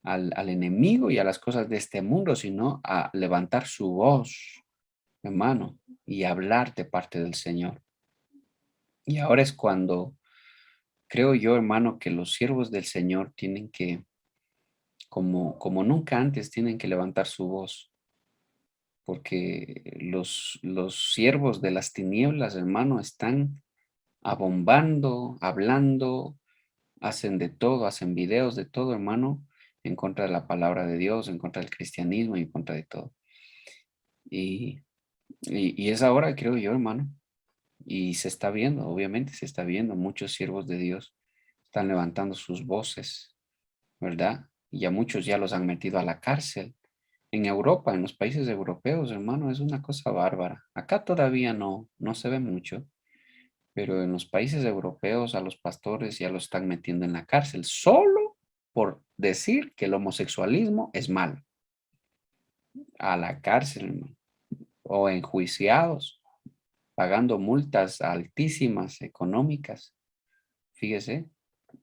Speaker 1: al enemigo y a las cosas de este mundo, sino a levantar su voz, hermano, y hablar de parte del Señor. Y ahora es cuando creo yo, hermano, que los siervos del Señor tienen que, como nunca antes, tienen que levantar su voz, porque los siervos de las tinieblas, hermano, están abombando, hablando, hacen de todo, hacen videos de todo, hermano, en contra de la palabra de Dios, en contra del cristianismo y en contra de todo. Y, y es ahora, creo yo, hermano, y se está viendo, obviamente se está viendo, muchos siervos de Dios están levantando sus voces, ¿verdad? Y a muchos ya los han metido a la cárcel. En Europa, en los países europeos, hermano, es una cosa bárbara. Acá todavía no se ve mucho, pero en los países europeos a los pastores ya los están metiendo en la cárcel solo por decir que el homosexualismo es malo. A la cárcel, hermano. O enjuiciados, pagando multas altísimas económicas. Fíjese.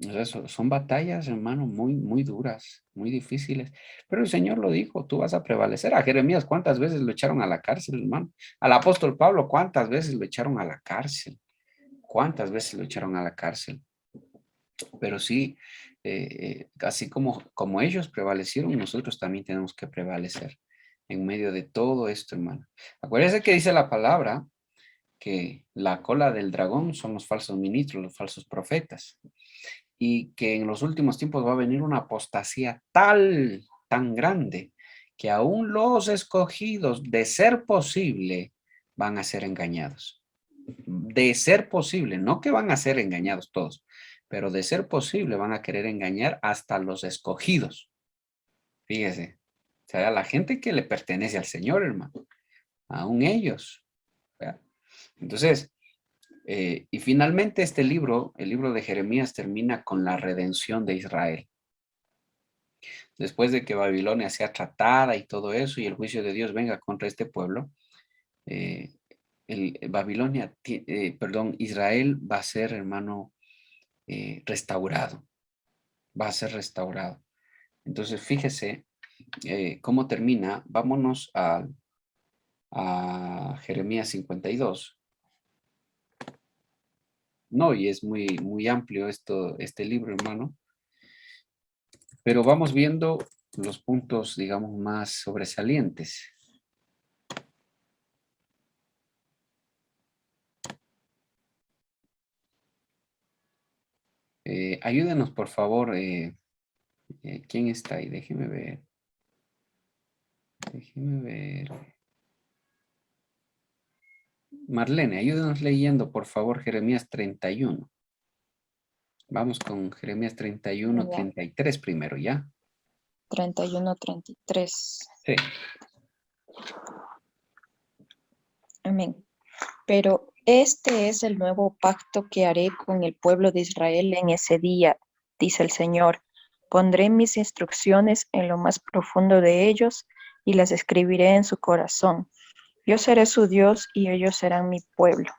Speaker 1: O sea, son batallas, hermano, muy duras, muy difíciles. Pero el Señor lo dijo, tú vas a prevalecer. A Jeremías, ¿cuántas veces lo echaron a la cárcel, hermano? Al apóstol Pablo, ¿cuántas veces lo echaron a la cárcel? ¿Cuántas veces lo echaron a la cárcel? Pero sí, así como ellos prevalecieron, nosotros también tenemos que prevalecer en medio de todo esto, hermano. Acuérdense que dice la palabra que la cola del dragón son los falsos ministros, los falsos profetas, y que en los últimos tiempos va a venir una apostasía tan grande, que aún los escogidos, de ser posible, van a ser engañados. De ser posible, no que van a ser engañados todos, pero de ser posible van a querer engañar hasta los escogidos. Fíjese, o sea, la gente que le pertenece al Señor, hermano, aún ellos. ¿Verdad? Entonces, y finalmente este libro, el libro de Jeremías, termina con la redención de Israel. después de que Babilonia sea tratada y todo eso, y el juicio de Dios venga contra este pueblo, eh, Israel va a ser, hermano, restaurado, va a ser restaurado. Entonces, fíjese cómo termina. Vámonos a Jeremías 52. No, y es muy, muy amplio este libro, hermano. Pero vamos viendo los puntos, digamos, más sobresalientes. Ayúdenos, por favor. ¿Quién está ahí? Déjeme ver. Déjeme ver. Marlene, ayúdenos leyendo, por favor, Jeremías 31. Vamos con Jeremías 31,
Speaker 2: Ya,
Speaker 1: 33 primero, ¿ya?
Speaker 2: 31, 33.
Speaker 1: Sí.
Speaker 2: Amén. Pero este es el nuevo pacto que haré con el pueblo de Israel en ese día, dice el Señor. Pondré mis instrucciones en lo más profundo de ellos y las escribiré en su corazón. Yo seré su Dios y ellos serán mi pueblo.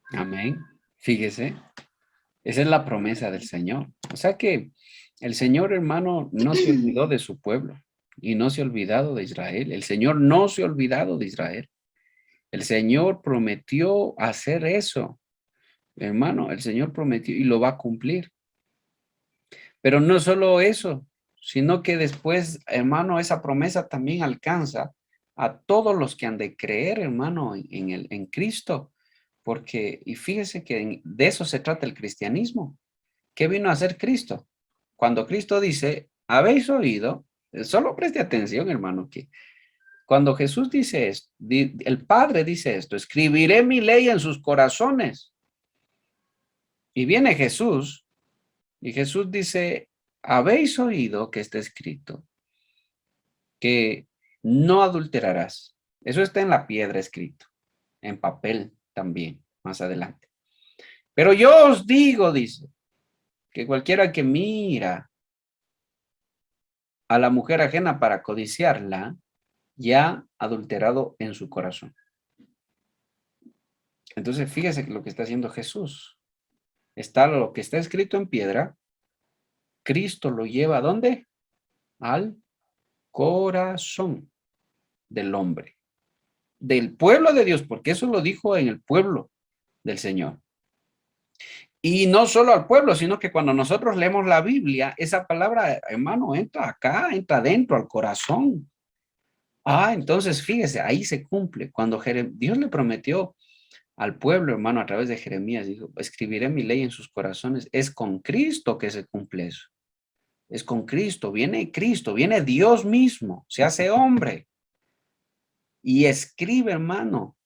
Speaker 1: Amén. Fíjese, esa es la promesa del Señor. O sea que el Señor, hermano, no se olvidó de su pueblo y no se ha olvidado de Israel. El Señor no se ha olvidado de Israel. El Señor prometió hacer eso, hermano. El Señor prometió y lo va a cumplir. Pero no solo eso, sino que después, hermano, esa promesa también alcanza a todos los que han de creer, hermano, en Cristo. Porque, y fíjese que de eso se trata el cristianismo. ¿Qué vino a hacer Cristo? Cuando Cristo dice, habéis oído, solo preste atención, hermano, que cuando Jesús dice esto, el Padre dice esto, escribiré mi ley en sus corazones. Y viene Jesús, y Jesús dice, habéis oído que está escrito, que no adulterarás. Eso está en la piedra escrito, en papel también, más adelante. Pero yo os digo, dice, que cualquiera que mira a la mujer ajena para codiciarla, ya adulterado en su corazón. Entonces, fíjese lo que está haciendo Jesús. Está lo que está escrito en piedra, Cristo lo lleva ¿a dónde? Al corazón del hombre, del pueblo de Dios, porque eso lo dijo en el pueblo del Señor. Y no solo al pueblo, sino que cuando nosotros leemos la Biblia, esa palabra, hermano, entra acá, entra dentro al corazón. Entonces fíjese, ahí se cumple. Cuando Dios le prometió al pueblo, hermano, a través de Jeremías, dijo, escribiré mi ley en sus corazones. Es con Cristo que se cumple eso. Es con Cristo, viene Dios mismo, se hace hombre y escribe, hermano,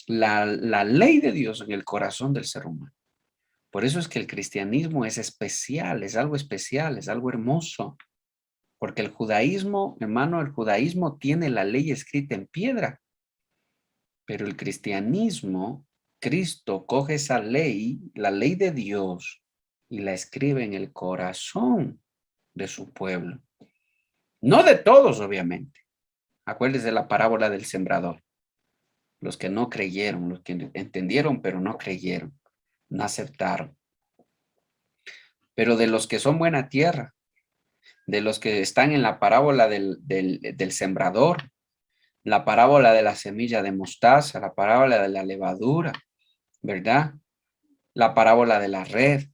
Speaker 1: la ley de Dios en el corazón del ser humano. Por eso es que el cristianismo es especial, es algo especial, es algo hermoso. Porque el judaísmo, hermano, el judaísmo tiene la ley escrita en piedra. Pero el cristianismo, Cristo coge esa ley, la ley de Dios, y la escribe en el corazón de su pueblo. No de todos, obviamente. Acuérdese la parábola del sembrador. Los que no creyeron, los que entendieron, pero no creyeron, no aceptaron. Pero de los que son buena tierra, de los que están en la parábola del sembrador, la parábola de la semilla de mostaza, la parábola de la levadura, ¿verdad? La parábola de la red,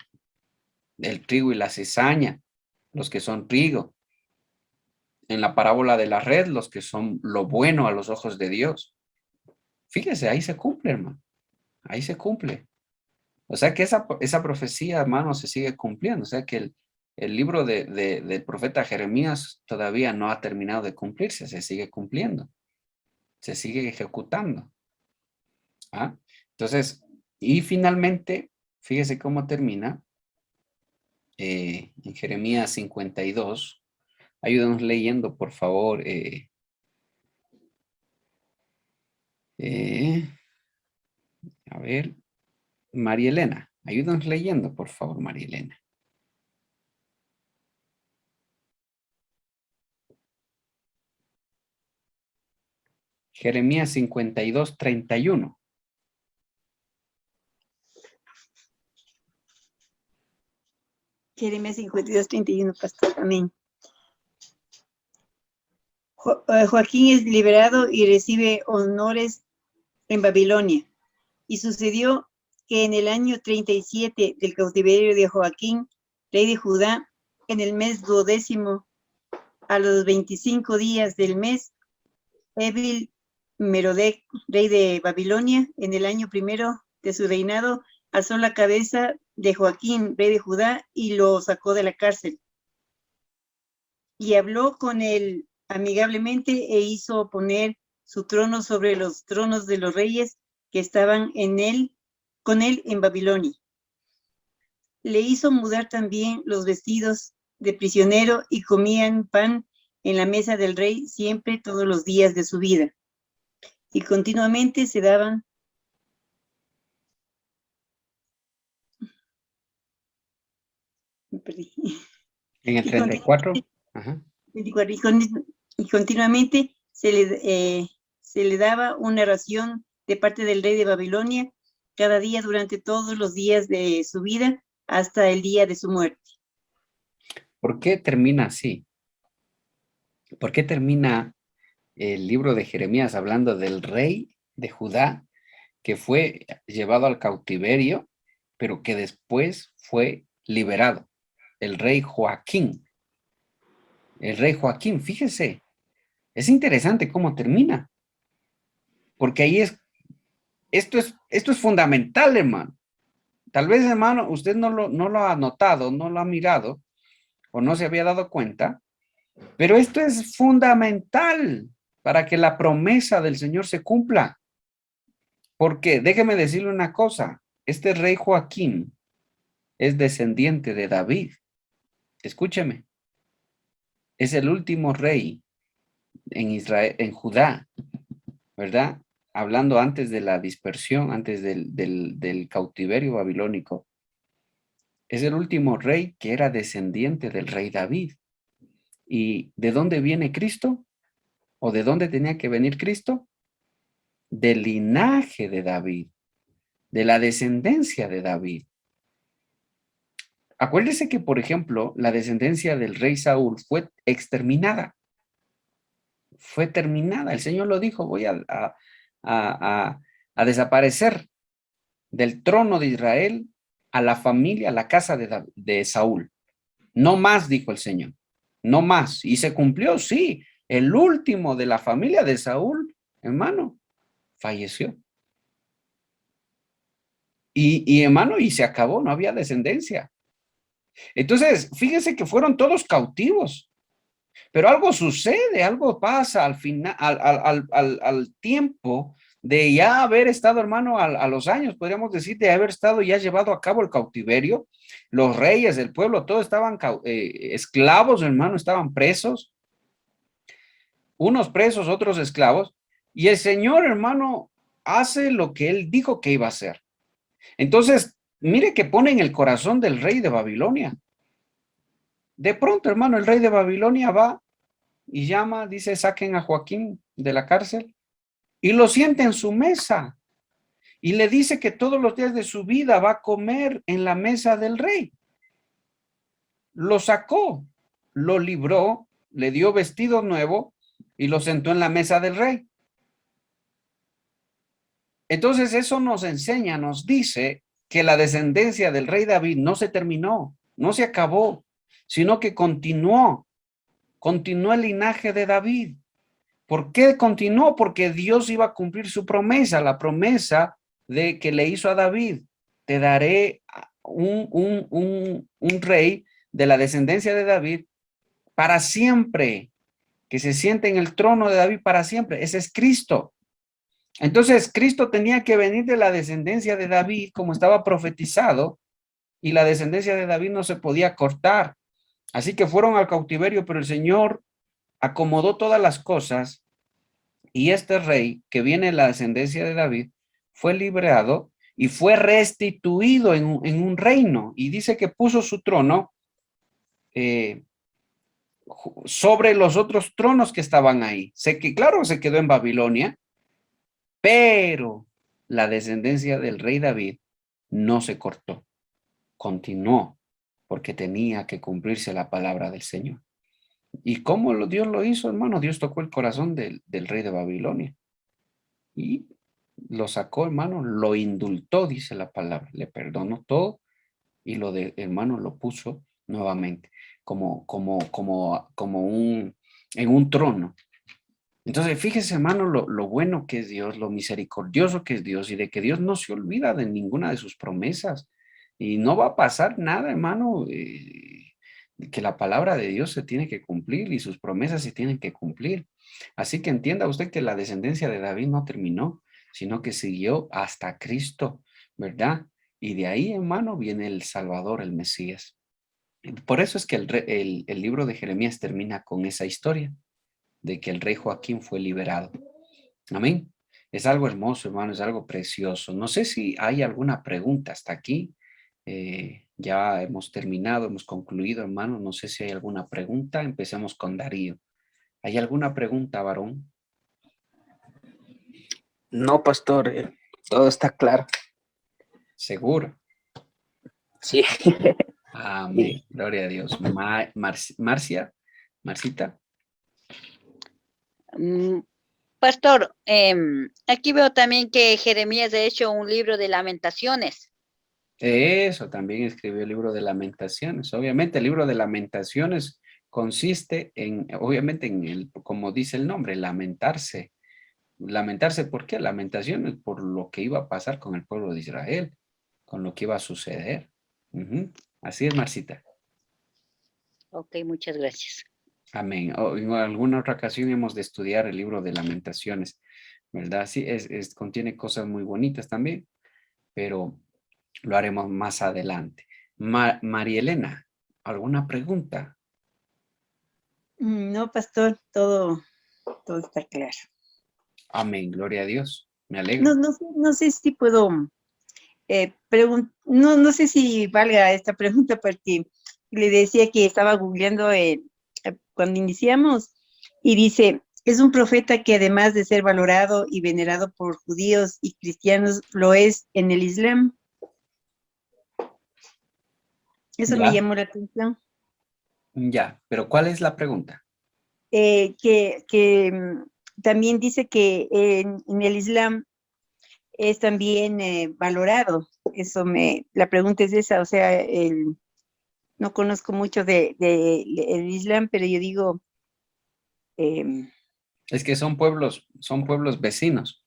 Speaker 1: del trigo y la cizaña, los que son trigo. En la parábola de la red, los que son lo bueno a los ojos de Dios. Fíjese, ahí se cumple, hermano. Ahí se cumple. O sea que esa profecía, hermano, se sigue cumpliendo. O sea que el libro del profeta Jeremías todavía no ha terminado de cumplirse, se sigue cumpliendo, se sigue ejecutando. Entonces, y finalmente, fíjese cómo termina en Jeremías 52. Ayúdanos leyendo, por favor. A ver, María Elena, ayúdanos leyendo, por favor, María Elena. Jeremías 52, 31.
Speaker 3: Jeremías 52, 31, pastor. Amén. Joaquín es liberado y recibe honores en Babilonia. Y sucedió que en el año 37 del cautiverio de Joaquín, rey de Judá, en el mes 12, a los 25 días del mes, Evil Merodec, rey de Babilonia, en el año 1 de su reinado, alzó la cabeza de Joaquín, rey de Judá, y lo sacó de la cárcel. Y habló con él amigablemente e hizo poner su trono sobre los tronos de los reyes que estaban con él en Babilonia. Le hizo mudar también los vestidos de prisionero y comían pan en la mesa del rey siempre, todos los días de su vida. Y continuamente se daban me perdí.
Speaker 1: En el
Speaker 3: Y
Speaker 1: 34. Ajá.
Speaker 3: y continuamente se le daba una ración de parte del rey de Babilonia cada día durante todos los días de su vida hasta el día de su muerte.
Speaker 1: ¿Por qué termina así? ¿Por qué termina el libro de Jeremías hablando del rey de Judá que fue llevado al cautiverio, pero que después fue liberado? El rey Joaquín. El rey Joaquín, fíjese, es interesante cómo termina, porque ahí esto es fundamental, hermano. Tal vez, hermano, usted no lo ha notado, no lo ha mirado, o no se había dado cuenta, pero esto es fundamental para que la promesa del Señor se cumpla. Porque déjeme decirle una cosa, este rey Joaquín es descendiente de David. Escúcheme, es el último rey en Israel, en Judá, ¿verdad? Hablando antes de la dispersión, antes del cautiverio babilónico. Es el último rey que era descendiente del rey David. ¿Y de dónde viene Cristo? ¿O de dónde tenía que venir Cristo? Del linaje de David, de la descendencia de David. Acuérdese que, por ejemplo, la descendencia del rey Saúl fue exterminada. Fue terminada. El Señor lo dijo, voy a desaparecer del trono de Israel a la familia, a la casa de Saúl. No más, dijo el Señor. No más. Y se cumplió, sí. El último de la familia de Saúl, hermano, falleció. Y hermano, y se acabó, no había descendencia. Entonces, fíjese que fueron todos cautivos. Pero algo sucede, algo pasa al final, al tiempo de ya haber estado, hermano, a los años, podríamos decir, de haber estado ya llevado a cabo el cautiverio. Los reyes del pueblo, todos estaban esclavos, hermano, estaban presos. Unos presos, otros esclavos. Y el Señor, hermano, hace lo que él dijo que iba a hacer. Entonces, mire que pone en el corazón del rey de Babilonia. De pronto, hermano, el rey de Babilonia va y llama, dice, saquen a Joaquín de la cárcel y lo sienta en su mesa y le dice que todos los días de su vida va a comer en la mesa del rey. Lo sacó, lo libró, le dio vestido nuevo y lo sentó en la mesa del rey. Entonces eso nos enseña, nos dice que la descendencia del rey David no se terminó, no se acabó, sino que continuó el linaje de David. ¿Por qué continuó? Porque Dios iba a cumplir su promesa, la promesa de que le hizo a David. Te daré un rey de la descendencia de David para siempre, que se siente en el trono de David para siempre. Ese es Cristo. Entonces, Cristo tenía que venir de la descendencia de David, como estaba profetizado, y la descendencia de David no se podía cortar. Así que fueron al cautiverio, pero el Señor acomodó todas las cosas y este rey que viene de la descendencia de David fue liberado y fue restituido en un reino, y dice que puso su trono sobre los otros tronos que estaban ahí. Claro, se quedó en Babilonia, Pero la descendencia del rey David no se cortó, continuó, porque tenía que cumplirse la palabra del Señor. ¿Y cómo Dios lo hizo, hermano? Dios tocó el corazón del rey de Babilonia y lo sacó, hermano, lo indultó, dice la palabra, le perdonó todo y lo de hermano lo puso nuevamente como en un trono. Entonces, fíjese, hermano, lo bueno que es Dios, lo misericordioso que es Dios y de que Dios no se olvida de ninguna de sus promesas. Y no va a pasar nada, hermano, que la palabra de Dios se tiene que cumplir y sus promesas se tienen que cumplir. Así que entienda usted que la descendencia de David no terminó, sino que siguió hasta Cristo, ¿verdad? Y de ahí, hermano, viene el Salvador, el Mesías. Por eso es que el libro de Jeremías termina con esa historia de que el rey Joaquín fue liberado. Amén. Es algo hermoso, hermano, es algo precioso. No sé si hay alguna pregunta hasta aquí. Ya hemos terminado, hemos concluido, hermano. No sé si hay alguna pregunta. Empecemos con Darío. ¿Hay alguna pregunta, varón?
Speaker 6: No, pastor, todo está claro.
Speaker 1: Seguro.
Speaker 6: Sí.
Speaker 1: Amén. Gloria a Dios. Marcita.
Speaker 4: Mm, Pastor, aquí veo también que Jeremías ha hecho un libro de lamentaciones.
Speaker 1: Eso también escribió el libro de Lamentaciones. Obviamente, el libro de Lamentaciones consiste obviamente, como dice el nombre, lamentarse. Lamentarse, ¿por qué? Lamentaciones por lo que iba a pasar con el pueblo de Israel, con lo que iba a suceder. Ujú. Así es, Marcita.
Speaker 4: Ok, muchas gracias.
Speaker 1: Amén. En alguna otra ocasión hemos de estudiar el libro de Lamentaciones, ¿verdad? Sí, contiene cosas muy bonitas también, pero lo haremos más adelante. María Elena, ¿alguna pregunta?
Speaker 3: No, pastor, todo está claro.
Speaker 1: Amén, gloria a Dios. Me
Speaker 3: No,
Speaker 1: alegro.
Speaker 3: no sé si puedo no sé si valga esta pregunta porque le decía que estaba googleando cuando iniciamos y dice, es un profeta que además de ser valorado y venerado por judíos y cristianos, lo es en el Islam. Eso me
Speaker 1: Ya,
Speaker 3: llamó la atención.
Speaker 1: ya, pero ¿cuál es la pregunta?
Speaker 3: También dice que en el Islam es también valorado. La pregunta es esa, o sea, no conozco mucho el Islam, pero yo digo,
Speaker 1: Es que son pueblos vecinos.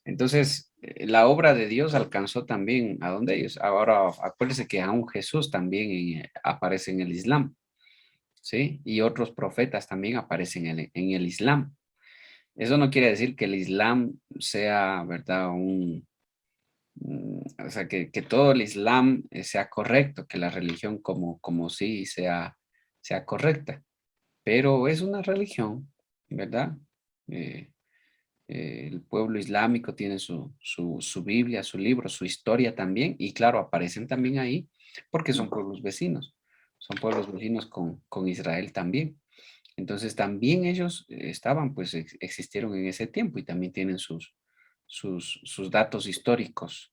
Speaker 1: Entonces, la obra de Dios alcanzó también a donde ellos. Ahora, acuérdense que aún Jesús también aparece en el Islam, ¿sí? Y otros profetas también aparecen en el Islam. Eso no quiere decir que el Islam sea, ¿verdad? O sea, que todo el Islam sea correcto, que la religión como sí sea correcta, pero es una religión, ¿verdad? Eh, el pueblo islámico tiene su Biblia, su libro, su historia también, y claro, aparecen también ahí porque son pueblos vecinos con Israel también. Entonces también ellos estaban, pues existieron en ese tiempo y también tienen sus datos históricos.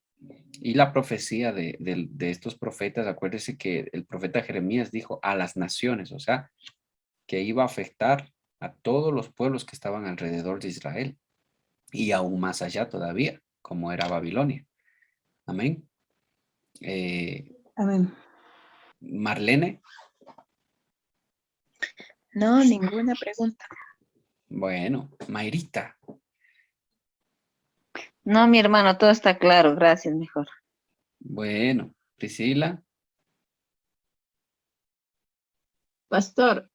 Speaker 1: Y la profecía de estos profetas, acuérdese que el profeta Jeremías dijo a las naciones, o sea, que iba a afectar a todos los pueblos que estaban alrededor de Israel y aún más allá todavía, como era Babilonia. Amén.
Speaker 3: amén.
Speaker 1: Marlene,
Speaker 5: No, ninguna pregunta.
Speaker 1: bueno, Mayrita,
Speaker 2: No, mi hermano, todo está claro, gracias, mejor.
Speaker 1: bueno, Priscila,
Speaker 5: Pastor,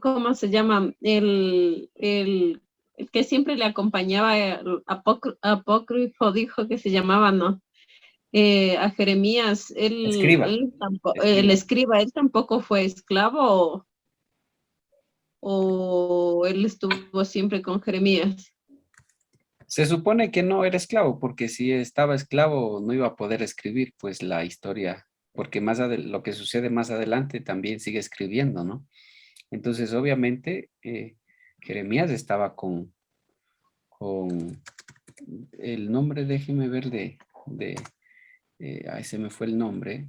Speaker 5: ¿cómo se llama? El que siempre le acompañaba, el apócrifo dijo que se llamaba, ¿no? A Jeremías,
Speaker 1: escriba,
Speaker 5: el
Speaker 1: escriba.
Speaker 5: escriba, él tampoco fue esclavo o él estuvo siempre con Jeremías.
Speaker 1: Se supone que no era esclavo, porque si estaba esclavo no iba a poder escribir pues la historia, porque lo que sucede más adelante también sigue escribiendo, ¿no? Entonces, obviamente, Jeremías estaba con el nombre, déjeme ver ahí se me fue el nombre.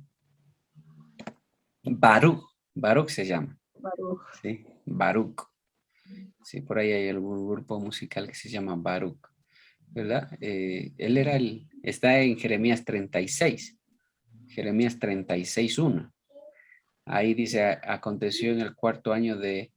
Speaker 1: Baruch se llama,
Speaker 5: Baruch.
Speaker 1: ¿sí? Baruch. Sí, por ahí hay algún grupo musical que se llama Baruch, ¿verdad? Él está en Jeremías 36, Jeremías 36:1. Ahí dice, aconteció en el 4.º año de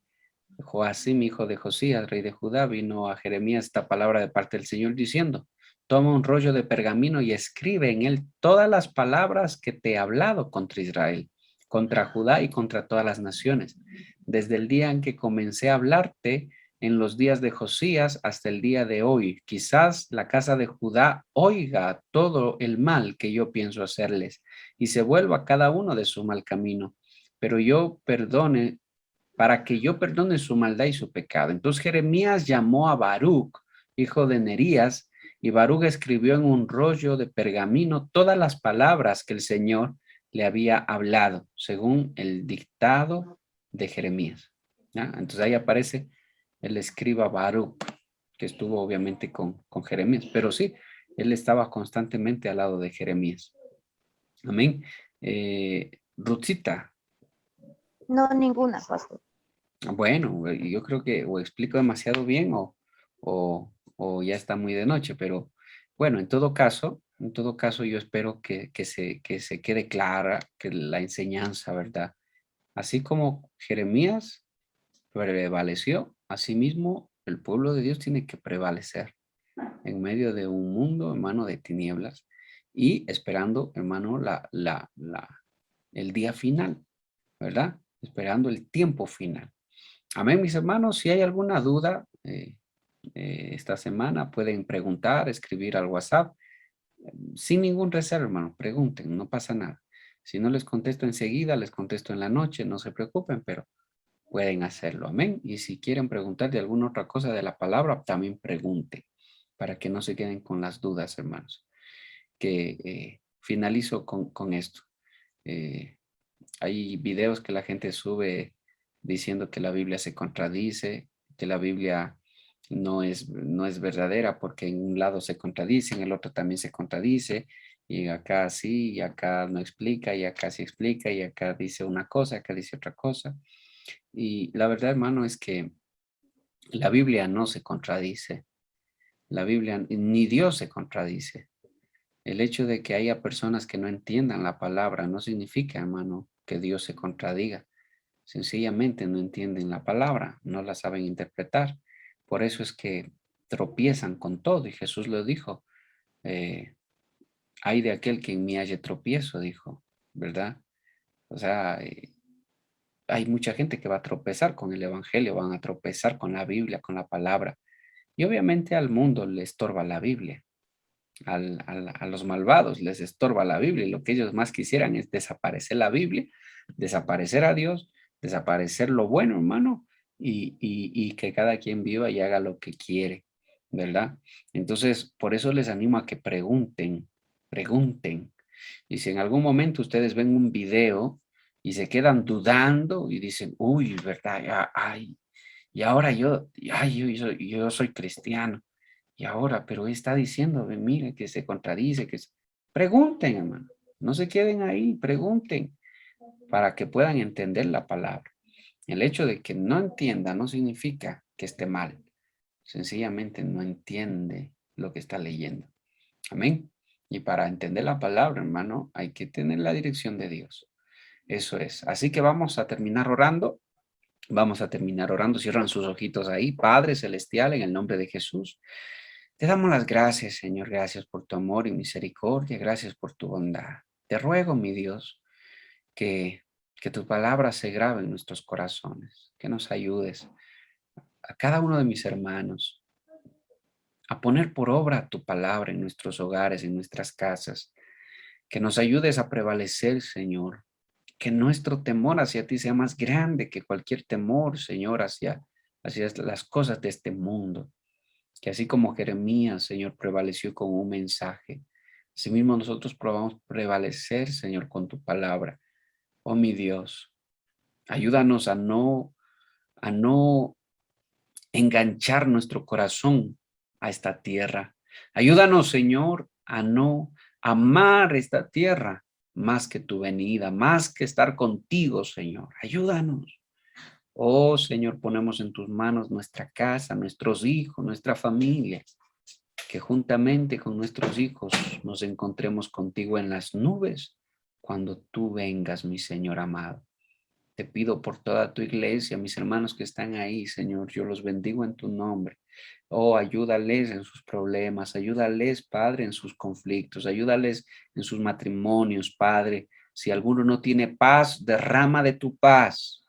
Speaker 1: Joacim, hijo de Josías, rey de Judá, vino a Jeremías esta palabra de parte del Señor diciendo, toma un rollo de pergamino y escribe en él todas las palabras que te he hablado contra Israel, contra Judá y contra todas las naciones, desde el día en que comencé a hablarte en los días de Josías hasta el día de hoy. Quizás la casa de Judá oiga todo el mal que yo pienso hacerles y se vuelva cada uno de su mal camino, pero para que yo perdone su maldad y su pecado. Entonces Jeremías llamó a Baruch, hijo de Nerías, y Baruch escribió en un rollo de pergamino todas las palabras que el Señor le había hablado, según el dictado de Jeremías. ¿Ya? Entonces ahí aparece el escriba Baruch, que estuvo obviamente con Jeremías, pero sí, él estaba constantemente al lado de Jeremías. Amén. Ruthita.
Speaker 2: No, ninguna, pastor.
Speaker 1: Bueno, yo creo que o explico demasiado bien o ya está muy de noche, pero bueno, en todo caso yo espero que se quede clara que la enseñanza, ¿verdad? Así como Jeremías prevaleció, asimismo el pueblo de Dios tiene que prevalecer en medio de un mundo, hermano, de tinieblas y esperando, hermano, el día final, ¿verdad? Esperando el tiempo final. Amén, mis hermanos. Si hay alguna duda esta semana, pueden preguntar, escribir al WhatsApp. Sin ningún reserva, hermano. Pregunten, no pasa nada. Si no les contesto enseguida, les contesto en la noche. No se preocupen, pero pueden hacerlo. Amén. Y si quieren preguntar de alguna otra cosa de la palabra, también pregunten para que no se queden con las dudas, hermanos. Que finalizo con esto. Hay videos que la gente sube diciendo que la Biblia se contradice, que la Biblia no es verdadera porque en un lado se contradice, en el otro también se contradice, y acá sí, y acá no explica, y acá sí explica, y acá dice una cosa, acá dice otra cosa. Y la verdad, hermano, es que la Biblia no se contradice. La Biblia, ni Dios se contradice. El hecho de que haya personas que no entiendan la palabra no significa, hermano, que Dios se contradiga. Sencillamente no entienden la palabra, no la saben interpretar. Por eso es que tropiezan con todo. Y Jesús lo dijo, hay de aquel que en mí haya tropiezo, dijo, ¿verdad? O sea, hay mucha gente que va a tropezar con el Evangelio, van a tropezar con la Biblia, con la palabra. Y obviamente al mundo le estorba la Biblia. A los malvados les estorba la Biblia y lo que ellos más quisieran es desaparecer la Biblia, desaparecer a Dios, desaparecer lo bueno, hermano, y que cada quien viva y haga lo que quiere, ¿verdad? Entonces, por eso les animo a que pregunten, pregunten. Y si en algún momento ustedes ven un video y se quedan dudando y dicen, uy, ¿verdad? Ay, y ahora yo soy cristiano. Y ahora, pero está diciendo, mire, que se contradice, Pregunten, hermano. No se queden ahí, pregunten para que puedan entender la palabra. El hecho de que no entienda no significa que esté mal. Sencillamente no entiende lo que está leyendo. Amén. Y para entender la palabra, hermano, hay que tener la dirección de Dios. Eso es. Así que vamos a terminar orando. Vamos a terminar orando. Cierran sus ojitos ahí. Padre Celestial, en el nombre de Jesús. Te damos las gracias, Señor. Gracias por tu amor y misericordia. Gracias por tu bondad. Te ruego, mi Dios, que tu palabra se grabe en nuestros corazones. Que nos ayudes a cada uno de mis hermanos a poner por obra tu palabra en nuestros hogares, en nuestras casas. Que nos ayudes a prevalecer, Señor. Que nuestro temor hacia ti sea más grande que cualquier temor, Señor, hacia las cosas de este mundo. Que así como Jeremías, Señor, prevaleció con un mensaje, asimismo nosotros probamos prevalecer, Señor, con tu palabra. Oh, mi Dios, ayúdanos a no enganchar nuestro corazón a esta tierra. Ayúdanos, Señor, a no amar esta tierra más que tu venida, más que estar contigo, Señor. Ayúdanos. Oh, Señor, ponemos en tus manos nuestra casa, nuestros hijos, nuestra familia. Que juntamente con nuestros hijos nos encontremos contigo en las nubes cuando tú vengas, mi Señor amado. Te pido por toda tu iglesia, mis hermanos que están ahí, Señor, yo los bendigo en tu nombre. Oh, ayúdales en sus problemas, ayúdales, Padre, en sus conflictos, ayúdales en sus matrimonios, Padre. Si alguno no tiene paz, derrama de tu paz.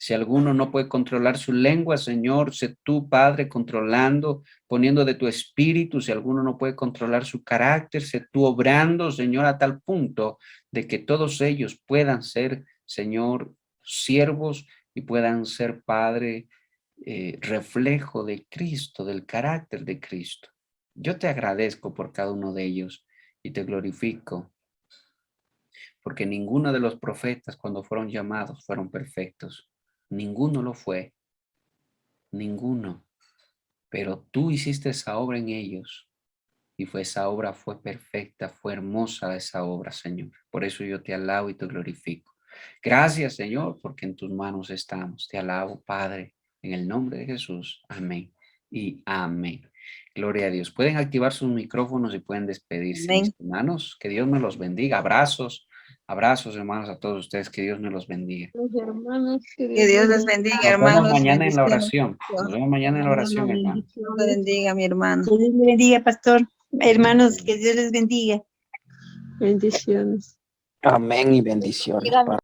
Speaker 1: Si alguno no puede controlar su lengua, Señor, sé tú, Padre, controlando, poniendo de tu espíritu. Si alguno no puede controlar su carácter, sé tú obrando, Señor, a tal punto de que todos ellos puedan ser, Señor, siervos y puedan ser, Padre, reflejo de Cristo, del carácter de Cristo. Yo te agradezco por cada uno de ellos y te glorifico, porque ninguno de los profetas cuando fueron llamados fueron perfectos. Ninguno lo fue, ninguno. Pero tú hiciste esa obra en ellos y esa obra fue perfecta, fue hermosa esa obra, Señor. Por eso yo te alabo y te glorifico. Gracias, Señor, porque en tus manos estamos. Te alabo, Padre, en el nombre de Jesús. Amén y amén. Gloria a Dios. Pueden activar sus micrófonos y pueden despedirse,
Speaker 3: Amén.
Speaker 1: mis hermanos. Que Dios me los bendiga. Abrazos, abrazos, hermanos, a todos ustedes. Que Dios me los bendiga.
Speaker 5: Los hermanos,
Speaker 3: Que Dios los bendiga,
Speaker 1: Nos vemos
Speaker 3: hermanos.
Speaker 1: mañana en la
Speaker 3: Bendiciones.
Speaker 1: oración. Nos vemos mañana en la oración, hermano.
Speaker 3: Dios los bendiga, mi hermano. Que Dios le bendiga, pastor. Hermanos, que Dios les bendiga.
Speaker 5: Bendiciones.
Speaker 6: Amén y bendiciones.
Speaker 2: Dígame.